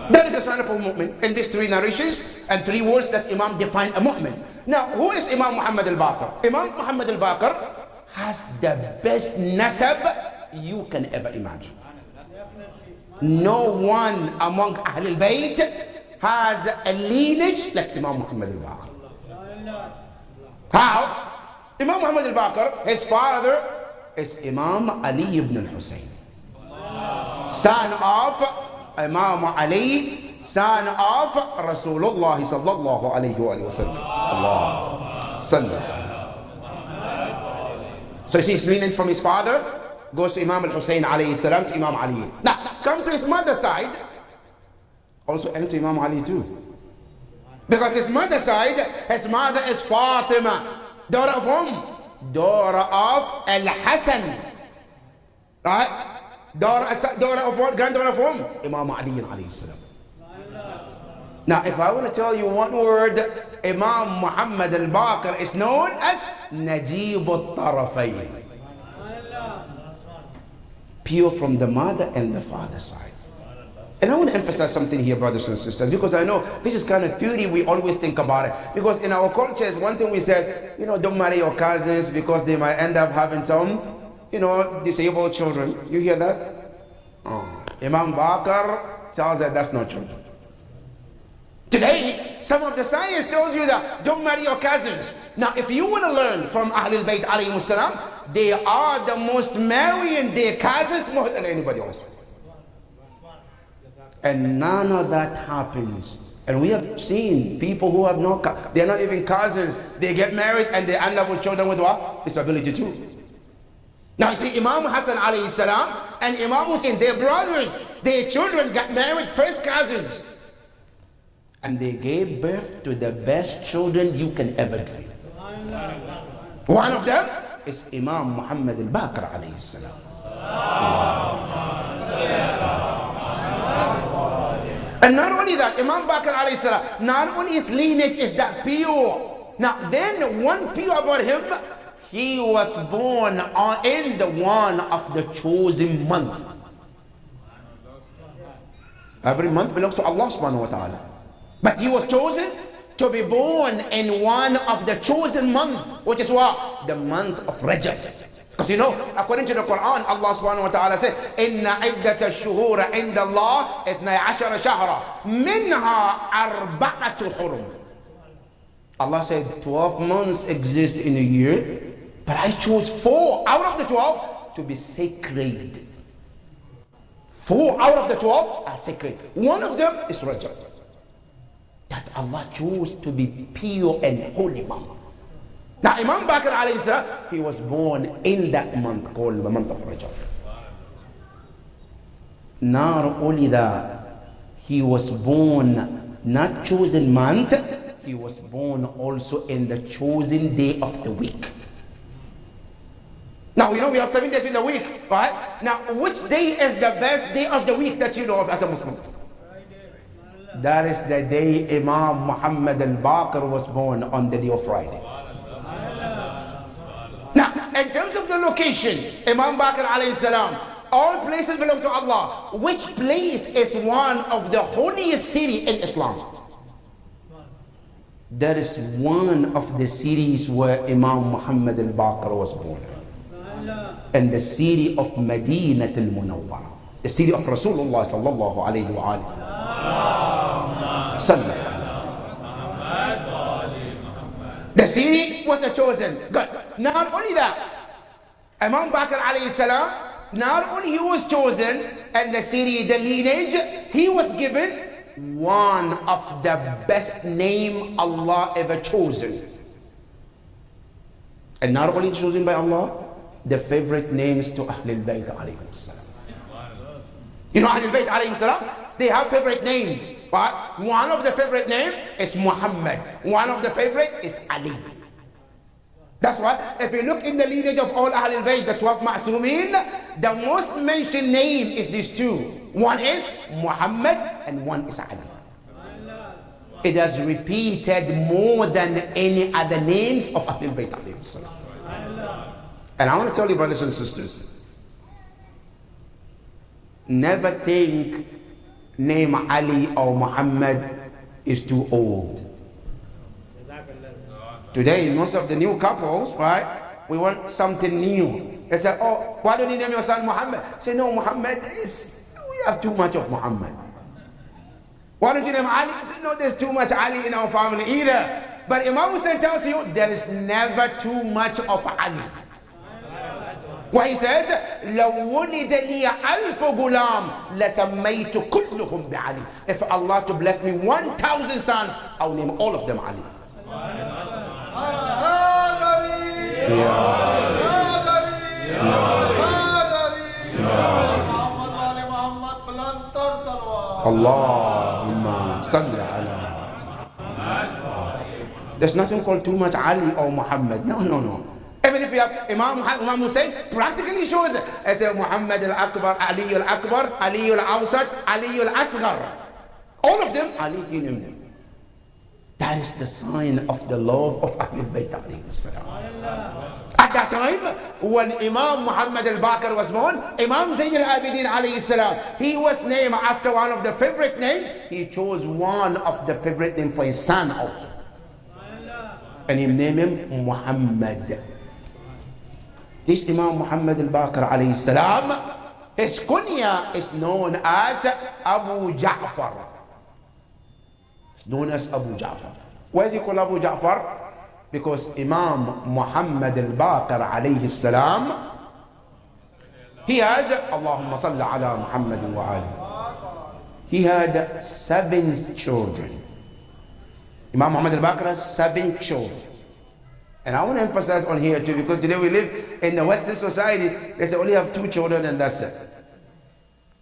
That is the sign of a mu'min in these three narrations and three words that Imam defined a mu'min. Now, who is Imam Muhammad al-Baqir? Imam Muhammad al-Baqir has the best nasab you can ever imagine. No one among Ahlul Bayt has a lineage like Imam Muhammad al-Baqir. How? Imam Muhammad al-Baqir, his father is Imam Ali ibn al-Hussein, son of Imam Ali, son of Rasulullah sallallahu alayhi wa sallam. Allah sallallahu. So you see, his lineage from his father goes to Imam al-Hussein alayhi salam to Imam Ali. Now, come to his mother's side, also and to Imam Ali too. Because his mother's side, his mother is Fatima, daughter of whom? Daughter of Al-Hasan. Right? Daughter of what? Granddaughter of whom? Imam Ali alayhi salam. Now, if I want to tell you one word, Imam Muhammad al-Baqir is known as Najib al-Tarafayn. Pure from the mother and the father side. And I want to emphasize something here, brothers and sisters, because I know this is kind of theory, we always think about it. Because in our cultures, one thing we said, don't marry your cousins because they might end up having some, disabled children. You hear that? Imam Baqir tells that that's not true. Today, some of the science tells you that don't marry your cousins. Now, if you want to learn from Ahlul Bayt alayhi salam, they are the most marrying their cousins more than anybody else. And none of that happens. And we have seen people who have they're not even cousins. They get married and they end up with children with what? Disability too. Now you see, Imam Hassan alayhi salam and Imam Hussein, their brothers, their children got married, first cousins. And they gave birth to the best children you can ever dream. One of them is Imam Muhammad al-Baqir alayhi salam. And not only that, Imam Baqir alayhi salam, not only his lineage is that pure. Now then, one pure about him, he was born in the one of the chosen month. Every month belongs to Allah subhanahu wa ta'ala. But he was chosen to be born in one of the chosen month, which is what? The month of Rajab. Because according to the Quran, Allah subhanahu wa ta'ala said, Inna iddata shuhura inda Allah 12 shahra minha arba'atu hurum. Allah said 12 months exist in a year, but I chose 4 out of the 12 to be sacred. 4 out of the 12 are sacred. One of them is Rajab, that Allah chose to be pure and holy month. Now Imam Baqir alayhi salam, he was born in that month called the month of Rajab. Not only that, he was born not chosen month, he was born also in the chosen day of the week. Now we have 7 days in the week, right? Now which day is the best day of the week that you know of as a Muslim? That is the day Imam Muhammad al-Baqir was born, on the day of Friday. Now, in terms of the location, Imam Baqir alayhi salam, all places belong to Allah. Which place is one of the holiest city in Islam? That is one of the cities where Imam Muhammad al-Baqir was born. In the city of Madinat al-Munawwara, the city of Rasulullah sallallahu alayhi wa alihi. The city was chosen. Good. Not only that, Imam Baqir alayhi salam, not only he was chosen and the city, the lineage, he was given one of the best name Allah ever chosen. And not only chosen by Allah, the favorite names to Ahlul Bayt alayhi salam. Ahlul Bayt alayhi salam, they have favorite names. But one of the favorite name is Muhammad. One of the favorite is Ali. That's why if you look in the lineage of all Ahlul Bayt, the 12 Ma'sumin, the most mentioned name is these two. One is Muhammad and one is Ali. It has repeated more than any other names of Ahlul Bayt. And I want to tell you, brothers and sisters, never think name Ali or Muhammad is too old. Today, most of the new couples, right, we want something new. They say, oh, why don't you name your son Muhammad? Say, no, Muhammad we have too much of Muhammad. Why don't you name Ali? Say, no, there's too much Ali in our family either. But Imam Hussein tells you there is never too much of Ali. Why he says, لو ولد لي 1000 غلام لسميت كلهم بعلي. If Allah to bless me 1,000 sons, I'll name all of them Ali. Allahumma salli ala. There's nothing called too much Ali or Muhammad. No. Even if you have Imam Hussein, practically shows it as a Muhammad al-Akbar, Ali al-Akbar, Ali al-Awsat, Ali al-Asghar. All of them, Ali in them. That is the sign of the love of Ahlul Bayt alayhi salam. At that time, when Imam Muhammad al-Baqir was born, Imam Zayn al-Abidin alayhi salam, he was named after one of the favorite names. He chose one of the favorite name for his son also. And he named him Muhammad. This Imam Muhammad al-Baqir alayhi salam, his kunya is known as Abu Ja'far. It's known as Abu Ja'far. Why is he called Abu Ja'far? Because Imam Muhammad al-Baqir alayhi salam, he has, Allahumma salli ala Muhammad wa ali. He had 7 children. Imam Muhammad al-Baqir has 7 children. And I want to emphasize on here too, because today we live in the Western society, they say only have 2 children and that's it.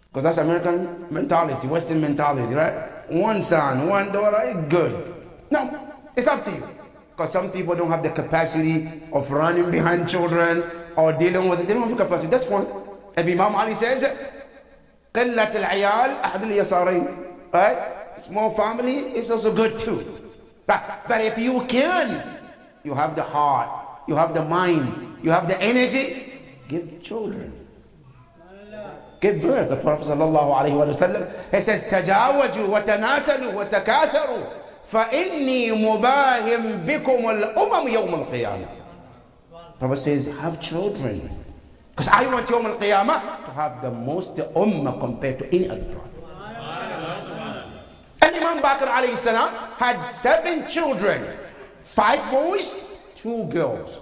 Because that's American mentality, Western mentality, right? 1 son, 1 daughter, good. No, it's up to you. Because some people don't have the capacity of running behind children or dealing with it. They don't have the capacity. That's fine. If Imam Ali says, قِلَّةِ الْعِيَالِ أَحْدُ الْيَسَارَيْنِ, right? Small family is also good too. But if you can, you have the heart, you have the mind, you have the energy, give children. Give birth. The Prophet sallallahu alayhi wa sallam, he says, تَجَاوَجُوا وَتَنَاسَلُوا وَتَكَاثَرُوا فَإِنِّي مُبَاهِمْ بِكُمُ الْأُمَمِ يَوْمَ الْقِيَامَةِ. Prophet says, have children. Because I want Yawm al-Qiyamah to have the most ummah compared to any other prophet. And Imam Baqir alayhi salam had 7 children. 5 boys, 2 girls.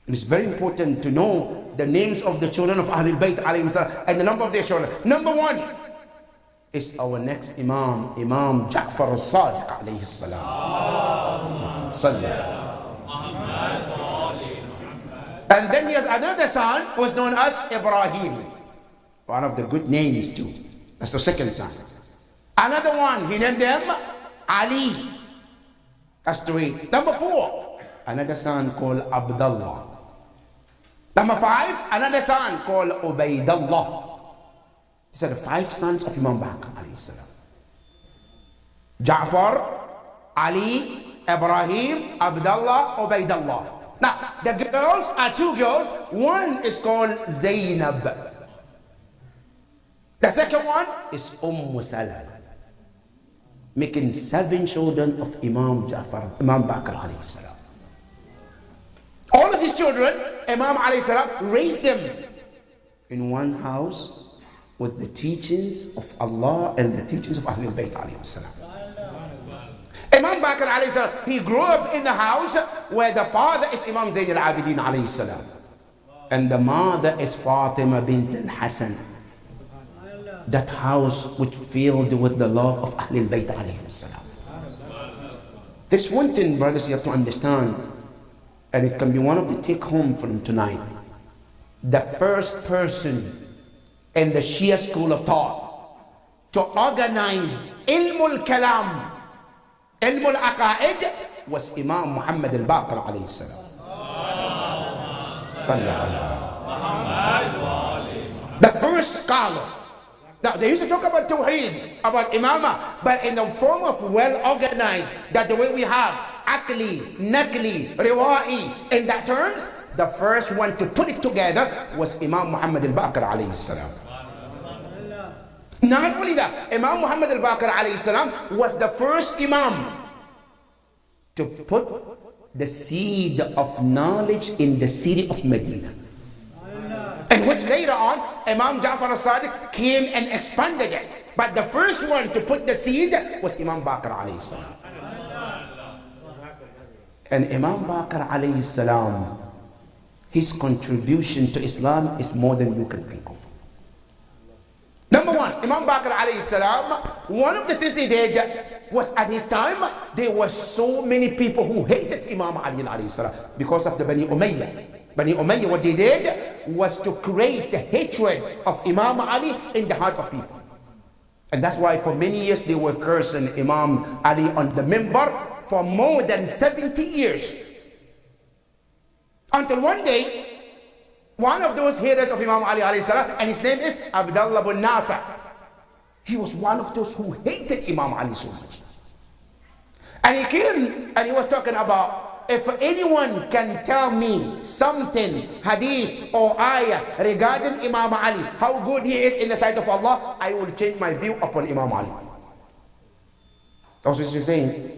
And it's very important to know the names of the children of Ahlul Bayt alayhi salam and the number of their children. Number 1 is our next Imam, Imam Ja'far al-Sadiq alayhi salam. And then he has another son who is known as Ibrahim. One of the good names too. That's the second son. Another one, he named them Ali. That's 3. Number 4, another son called Abdullah. Number 5, another son called Ubaydullah. These are the 5 sons of Imam Baqir alayhi salam. Ja'far, Ali, Ibrahim, Abdullah, Ubaydullah. Now, the girls are 2 girls. One is called Zainab. The second one is Salam. Making 7 children of Imam Baqir alayhi salam. All of these children, Imam alayhi salam raised them in one house with the teachings of Allah and the teachings of Ahlul Bayt alayhi salam. Imam Baqir alayhi salam, he grew up in the house where the father is Imam Zayn al-Abidin alayhi salam and the mother is Fatima bint al-Hasan. That house was filled with the love of Ahlul Bayt alayhi salam. There's one thing, brothers, you have to understand, and it can be one of the take home from tonight. The first person in the Shia school of thought to organize Ilmul Kalam, Ilmul Aqaid, was Imam Muhammad al-Baqir alayhi salam. The first scholar. Now, they used to talk about Tawheed, about Imamah, but in the form of well-organized, that the way we have Akli, Nakli, Riwa'i, in that terms, the first one to put it together was Imam Muhammad al-Baqir alayhi salam. Not only that, Imam Muhammad al-Baqir alayhi salam was the first Imam to put the seed of knowledge in the city of Medina. And which later on, Imam Ja'far al-Sadiq came and expanded it. But the first one to put the seed was Imam Baqir alayhi salam. And Imam Baqir alayhi salam, his contribution to Islam is more than you can think of. Number one, Imam Baqir alayhi salam, one of the things they did was at his time, there were so many people who hated Imam Ali alayhi salam because of the Bani Umayyah. Bani Umayyah, what they did was to create the hatred of Imam Ali in the heart of people. And that's why for many years they were cursing Imam Ali on the minbar for more than 70 years. Until one day, one of those haters of Imam Ali alayhi salam, and his name is Abdullah bin Nafi'. He was one of those who hated Imam Ali so much. And he came and he was talking about, if anyone can tell me something, hadith or ayah regarding Imam Ali, how good he is in the sight of Allah, I will change my view upon Imam Ali. That's what he's saying.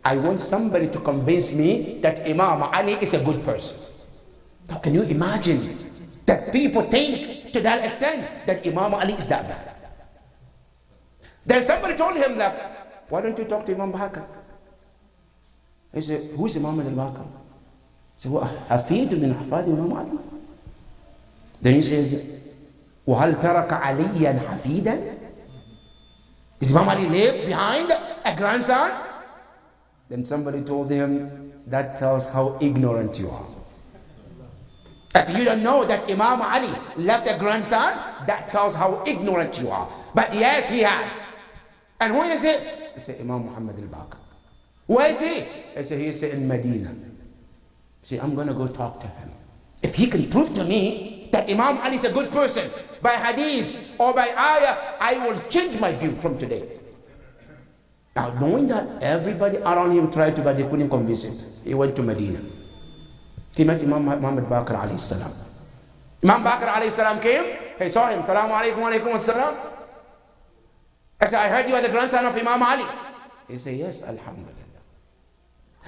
I want somebody to convince me that Imam Ali is a good person. Now can you imagine that people think to that extent that Imam Ali is that bad? Then somebody told him that, why don't you talk to Imam Baqir? He said, who is Imam al-Baqir? He said, well, Hafid min Hafad Imam Ali. Then he says, وَهَلْ تَرَكَ عَلِيًّا حَفِيدًا? Did Imam Ali leave behind a grandson? Then somebody told him, that tells how ignorant you are. If you don't know that Imam Ali left a grandson, that tells how ignorant you are. But yes, he has. And who is it? He said, Imam Muhammad al-Baqir. Where is he? I said, he said in Medina. I said, I'm going to go talk to him. If he can prove to me that Imam Ali is a good person by hadith or by ayah, I will change my view from today. Now, knowing that everybody around him tried to, but they couldn't convince him, he went to Medina. He met Imam Muhammad Baqir alayhi salam. Imam Baqir alayhi salam came. He saw him. Salaamu alaykum wa alaykum as-salam. I said, I heard you are the grandson of Imam Ali. He said, yes, alhamdulillah.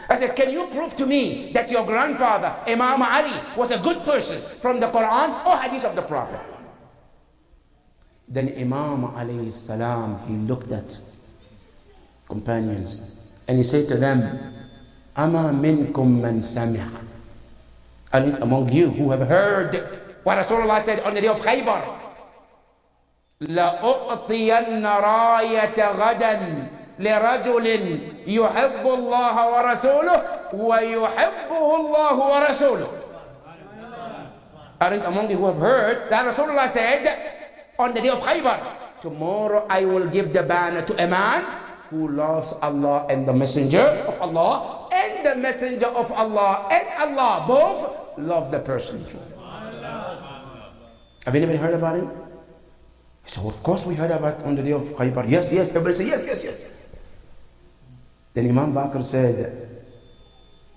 I said, can you prove to me that your grandfather, Imam Ali, was a good person from the Quran or hadith of the Prophet? Then Imam alayhi salam, he looked at companions and he said to them, Ama minkum man sami'a. And among you who have heard what Rasulullah said on the day of Khaybar, لَأُعْطِيَنَّ رَايَةَ غَدًا لِرَجُلٍ يُحِبُّ اللَّهَ وَرَسُولُهُ وَيُحِبُّهُ اللَّهُ وَرَسُولُهُ. Aren't among you who have heard that Rasulullah said on the day of Khaybar, tomorrow I will give the banner to a man who loves Allah and the Messenger of Allah, and the Messenger of Allah and Allah both love the person too. Have anybody heard about him? So of course we heard about on the day of Khaybar. Yes, yes. Everybody say yes, yes, yes. Then Imam Baqir said,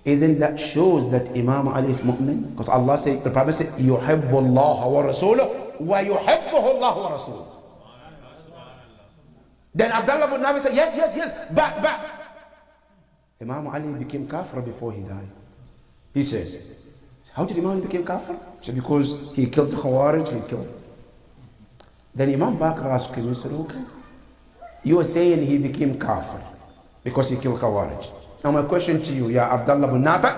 isn't that shows that Imam Ali is mu'min? Because Allah said, the Prophet said, يُحِبُّ اللَّهَ وَرَسُولُهُ وَيُحِبُّهُ اللَّهُ وَرَسُولُهُ. Then Abdullah bin Nafi said, yes, yes, yes, but. Imam Ali became kafir before he died. He says, how did Imam Ali become kafir? He said, because he killed the Khawarij, he killed. Then Imam Baqir asked him, he said, okay, you are saying he became kafir because he killed Khawarij. Now my question to you, Ya Abdullah bin Nafi,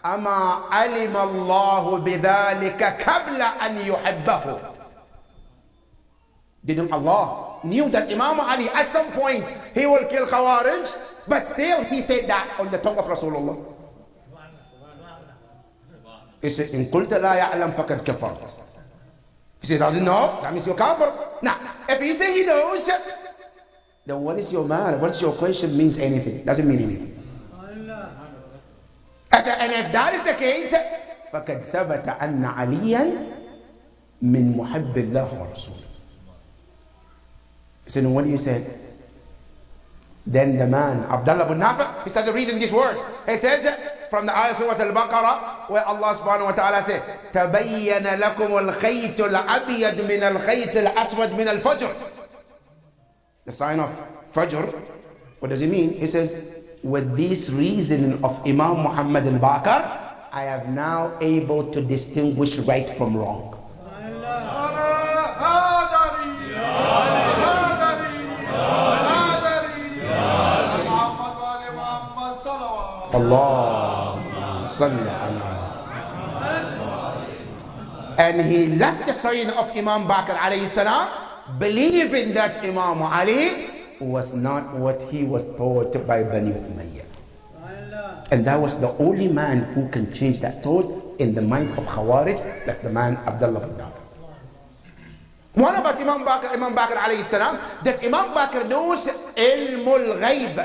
Ama alim Allahu bidhalika qabla an yuhibbahu. Didn't Allah knew that Imam Ali at some point he will kill Khawarij, but still he said that on the tongue of Rasulullah. He said, in qulta la ya'lam faqad kafart. He said, doesn't know, that means you're kafir. Now, if he say he knows, then what is your matter? What's your question means anything? Doesn't mean anything. I said, and if that is the case, فَقَدْ ثَبَتَ أَنَّ عَلِيًّا مِنْ مُحَبِّ اللَّهِ وَرَسُولِهِ. He said, what do you say? Then the man, Abdullah bin Nafi, he started reading this word. He says, from the ayah Surah Al-Baqarah, where Allah subhanahu wa ta'ala says, تَبَيَّنَ لَكُمُ الْخَيْتُ الْأَبْيَضُ مِنَ الْخَيْتِ الْأَسْوَدِ مِنَ الْفَجْرِ. The sign of Fajr, what does it mean? He says, with this reasoning of Imam Muhammad al-Baqir, I am now able to distinguish right from wrong. Allah. Salli ala. And he left the sign of Imam Bakr alayhi salam, believing that Imam Ali was not what he was taught by Bani Umayyah. And that was the only man who can change that thought in the mind of Khawarij, like the man Abdullah bin Dafa. What about Imam Bakr alayhi salam? That Imam Bakr knows ilmul ghayb.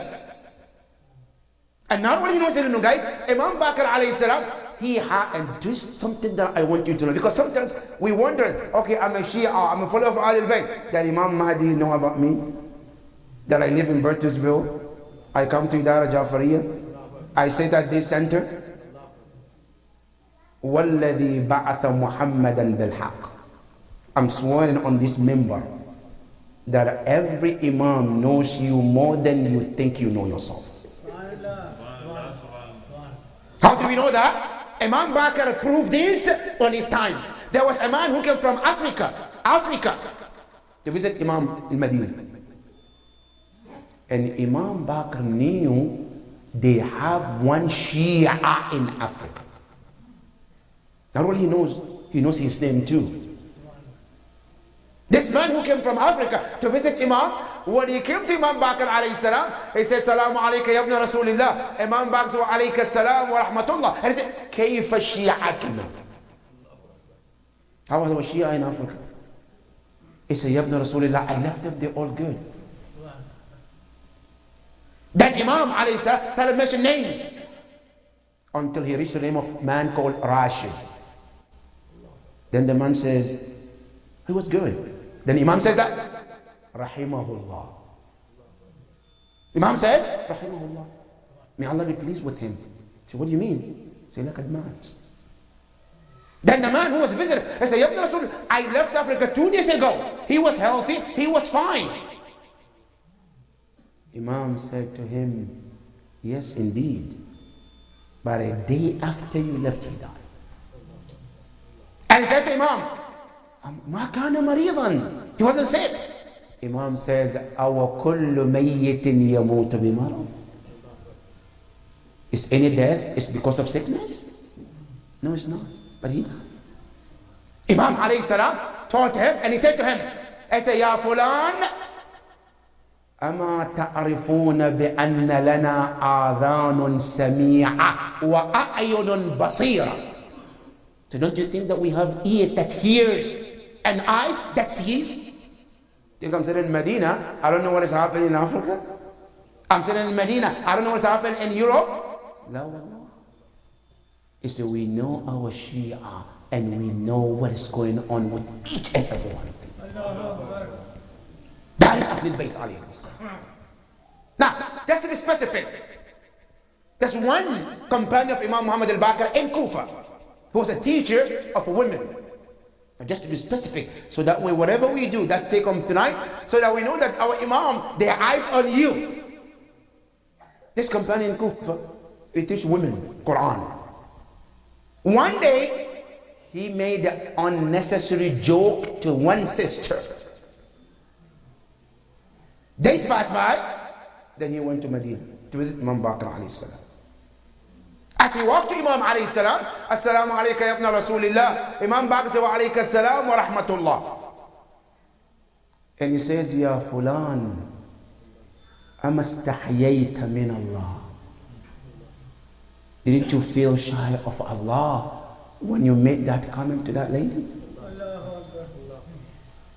And not only knows ilmul ghayb, Imam Bakr alayhi salam, and this is something that I want you to know, because sometimes we wonder, okay, I'm a Shia, I'm a follower of Ahlul Bayt. That Imam Mahdi know about me? That I live in Burtisville? I come to Idara Jafariyah? I sit at this center? وَالَّذِي بَعَثَ مُحَمَّدًا بِالْحَقِّ. I'm swearing on this member that every Imam knows you more than you think you know yourself. How do we know that? Imam Bakr proved this on his time. There was a man who came from Africa, to visit Imam al-Madinah. And Imam Bakr knew they have one Shia in Africa. Not only he knows his name too. This man who came from Africa to visit Imam, when he came to Imam Bakr alayhi salam, he said, Salamu alayka ya ibn Rasulillah. Imam Bakr said, alayka salam wa rahmatullah. And he said, Kayfa Shi'atuna? How was Shia in Africa? He said, ya ibn Rasulillah, I left them, they're all good. Then Imam alayhi salam started mentioning names until he reached the name of a man called Rashid. Then the man says, he was good. Then Imam says that, Rahimahullah. Imam says, Rahimahullah. May Allah be pleased with him. He said, what do you mean? He said, look at that. Then the man who was visiting, he said, Ya Ibn Rasul, I left Africa 2 days ago. He was healthy, he was fine. Imam said to him, yes, indeed. But a day after you left, he died. And he said to Imam, ما كان مريضا. He wasn't sick. Imam says, أَوَ كُلُّ مَيِّتٍ يَمُوتُ بِمَرَضٍ. Is any death is because of sickness? No, it's not. But he died. Imam alayhi salam taught him, and he said to him, he said, يا فلان أما تعرفون بأن لنا آذان سميعة وأعين بصيرة. So don't you think that we have ears that hears and eyes that sees? Think I'm sitting in Medina, I don't know what is happening in Africa. I'm sitting in Medina, I don't know what's happening in Europe. La wallah. He said, we know our Shia and we know what is going on with each and every one of them. That is Ahlul Bayt alayhi salam. Now, just to be specific, there's one companion of Imam Muhammad al-Baqir in Kufa who was a teacher of women. Now, just to be specific, so that way whatever we do, that's take home tonight, so that we know that our Imam, their eyes on you. This companion in Kufa, he teach women Quran. One day, he made an unnecessary joke to one sister. Days passed by, then he went to Medina to visit Imam Bakr alayhi salam. As he walked to Imam alayhi salam, Assalamu alayka ya ibn Rasulillah. Imam Bakr said, wa alayka salam wa rahmatullah. And he says, Ya fulan, ama istahyayta min Allah. Didn't you feel shy of Allah when you made that comment to that lady?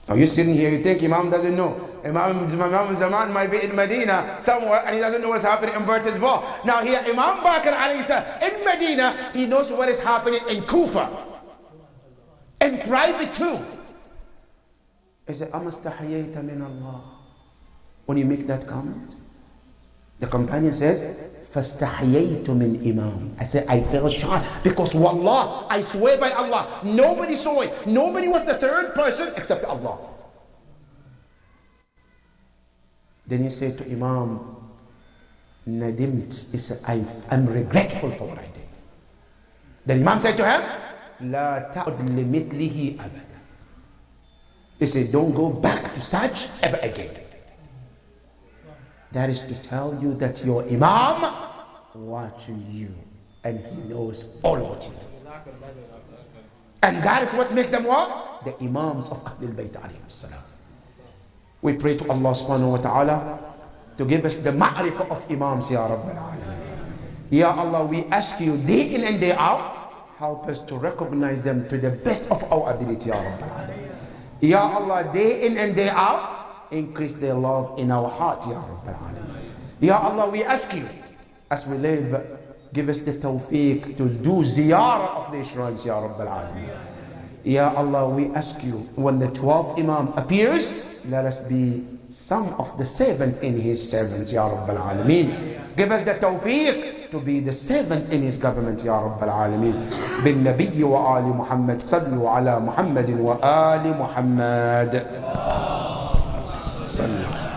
Now you're sitting here, you think Imam doesn't know. Imam Zaman might be in Medina somewhere and he doesn't know what's happening in Burtisville. Now here, Imam Bakr alayhi salam in Medina, he knows what is happening in Kufa. In private too. He said, Amastahayayta min Allah. When you make that comment, the companion says, Fastahayaytu min Imam. I said, I felt shy because wallah, I swear by Allah, nobody saw it. Nobody was the third person except Allah. Then he said to Imam, Nadimt. He said, I'm regretful for what I did. Then Imam said to him, La ta'ud limithlihi abada. He said, don't go back to such ever again. That is to tell you that your Imam watching you. and He knows all about you. And that is what makes them what? The Imams of Ahlul Bayt alayhim salam. We pray to Allah subhanahu wa ta'ala to give us the ma'rifah of Imams, Ya Rabbil Alameen. Ya Allah, we ask you day in and day out, help us to recognize them to the best of our ability, Ya Rabbil Alameen. Ya Allah, day in and day out, increase their love in our heart, Ya Rabbil Alameen. Ya Allah, we ask you, as we live, give us the tawfiq to do ziyarah of the shrines, Ya Rabbil Alameen. Ya Allah, we ask you, when the 12th Imam appears, let us be some of the 7th in his servants, Ya Rabbil Alameen. Give us the tawfiq to be the 7th in his government, Ya Rabbil Alameen. Bin Nabiyyi wa Ali Muhammad, sallu ala Muhammadin wa Ali Muhammad. Sallu.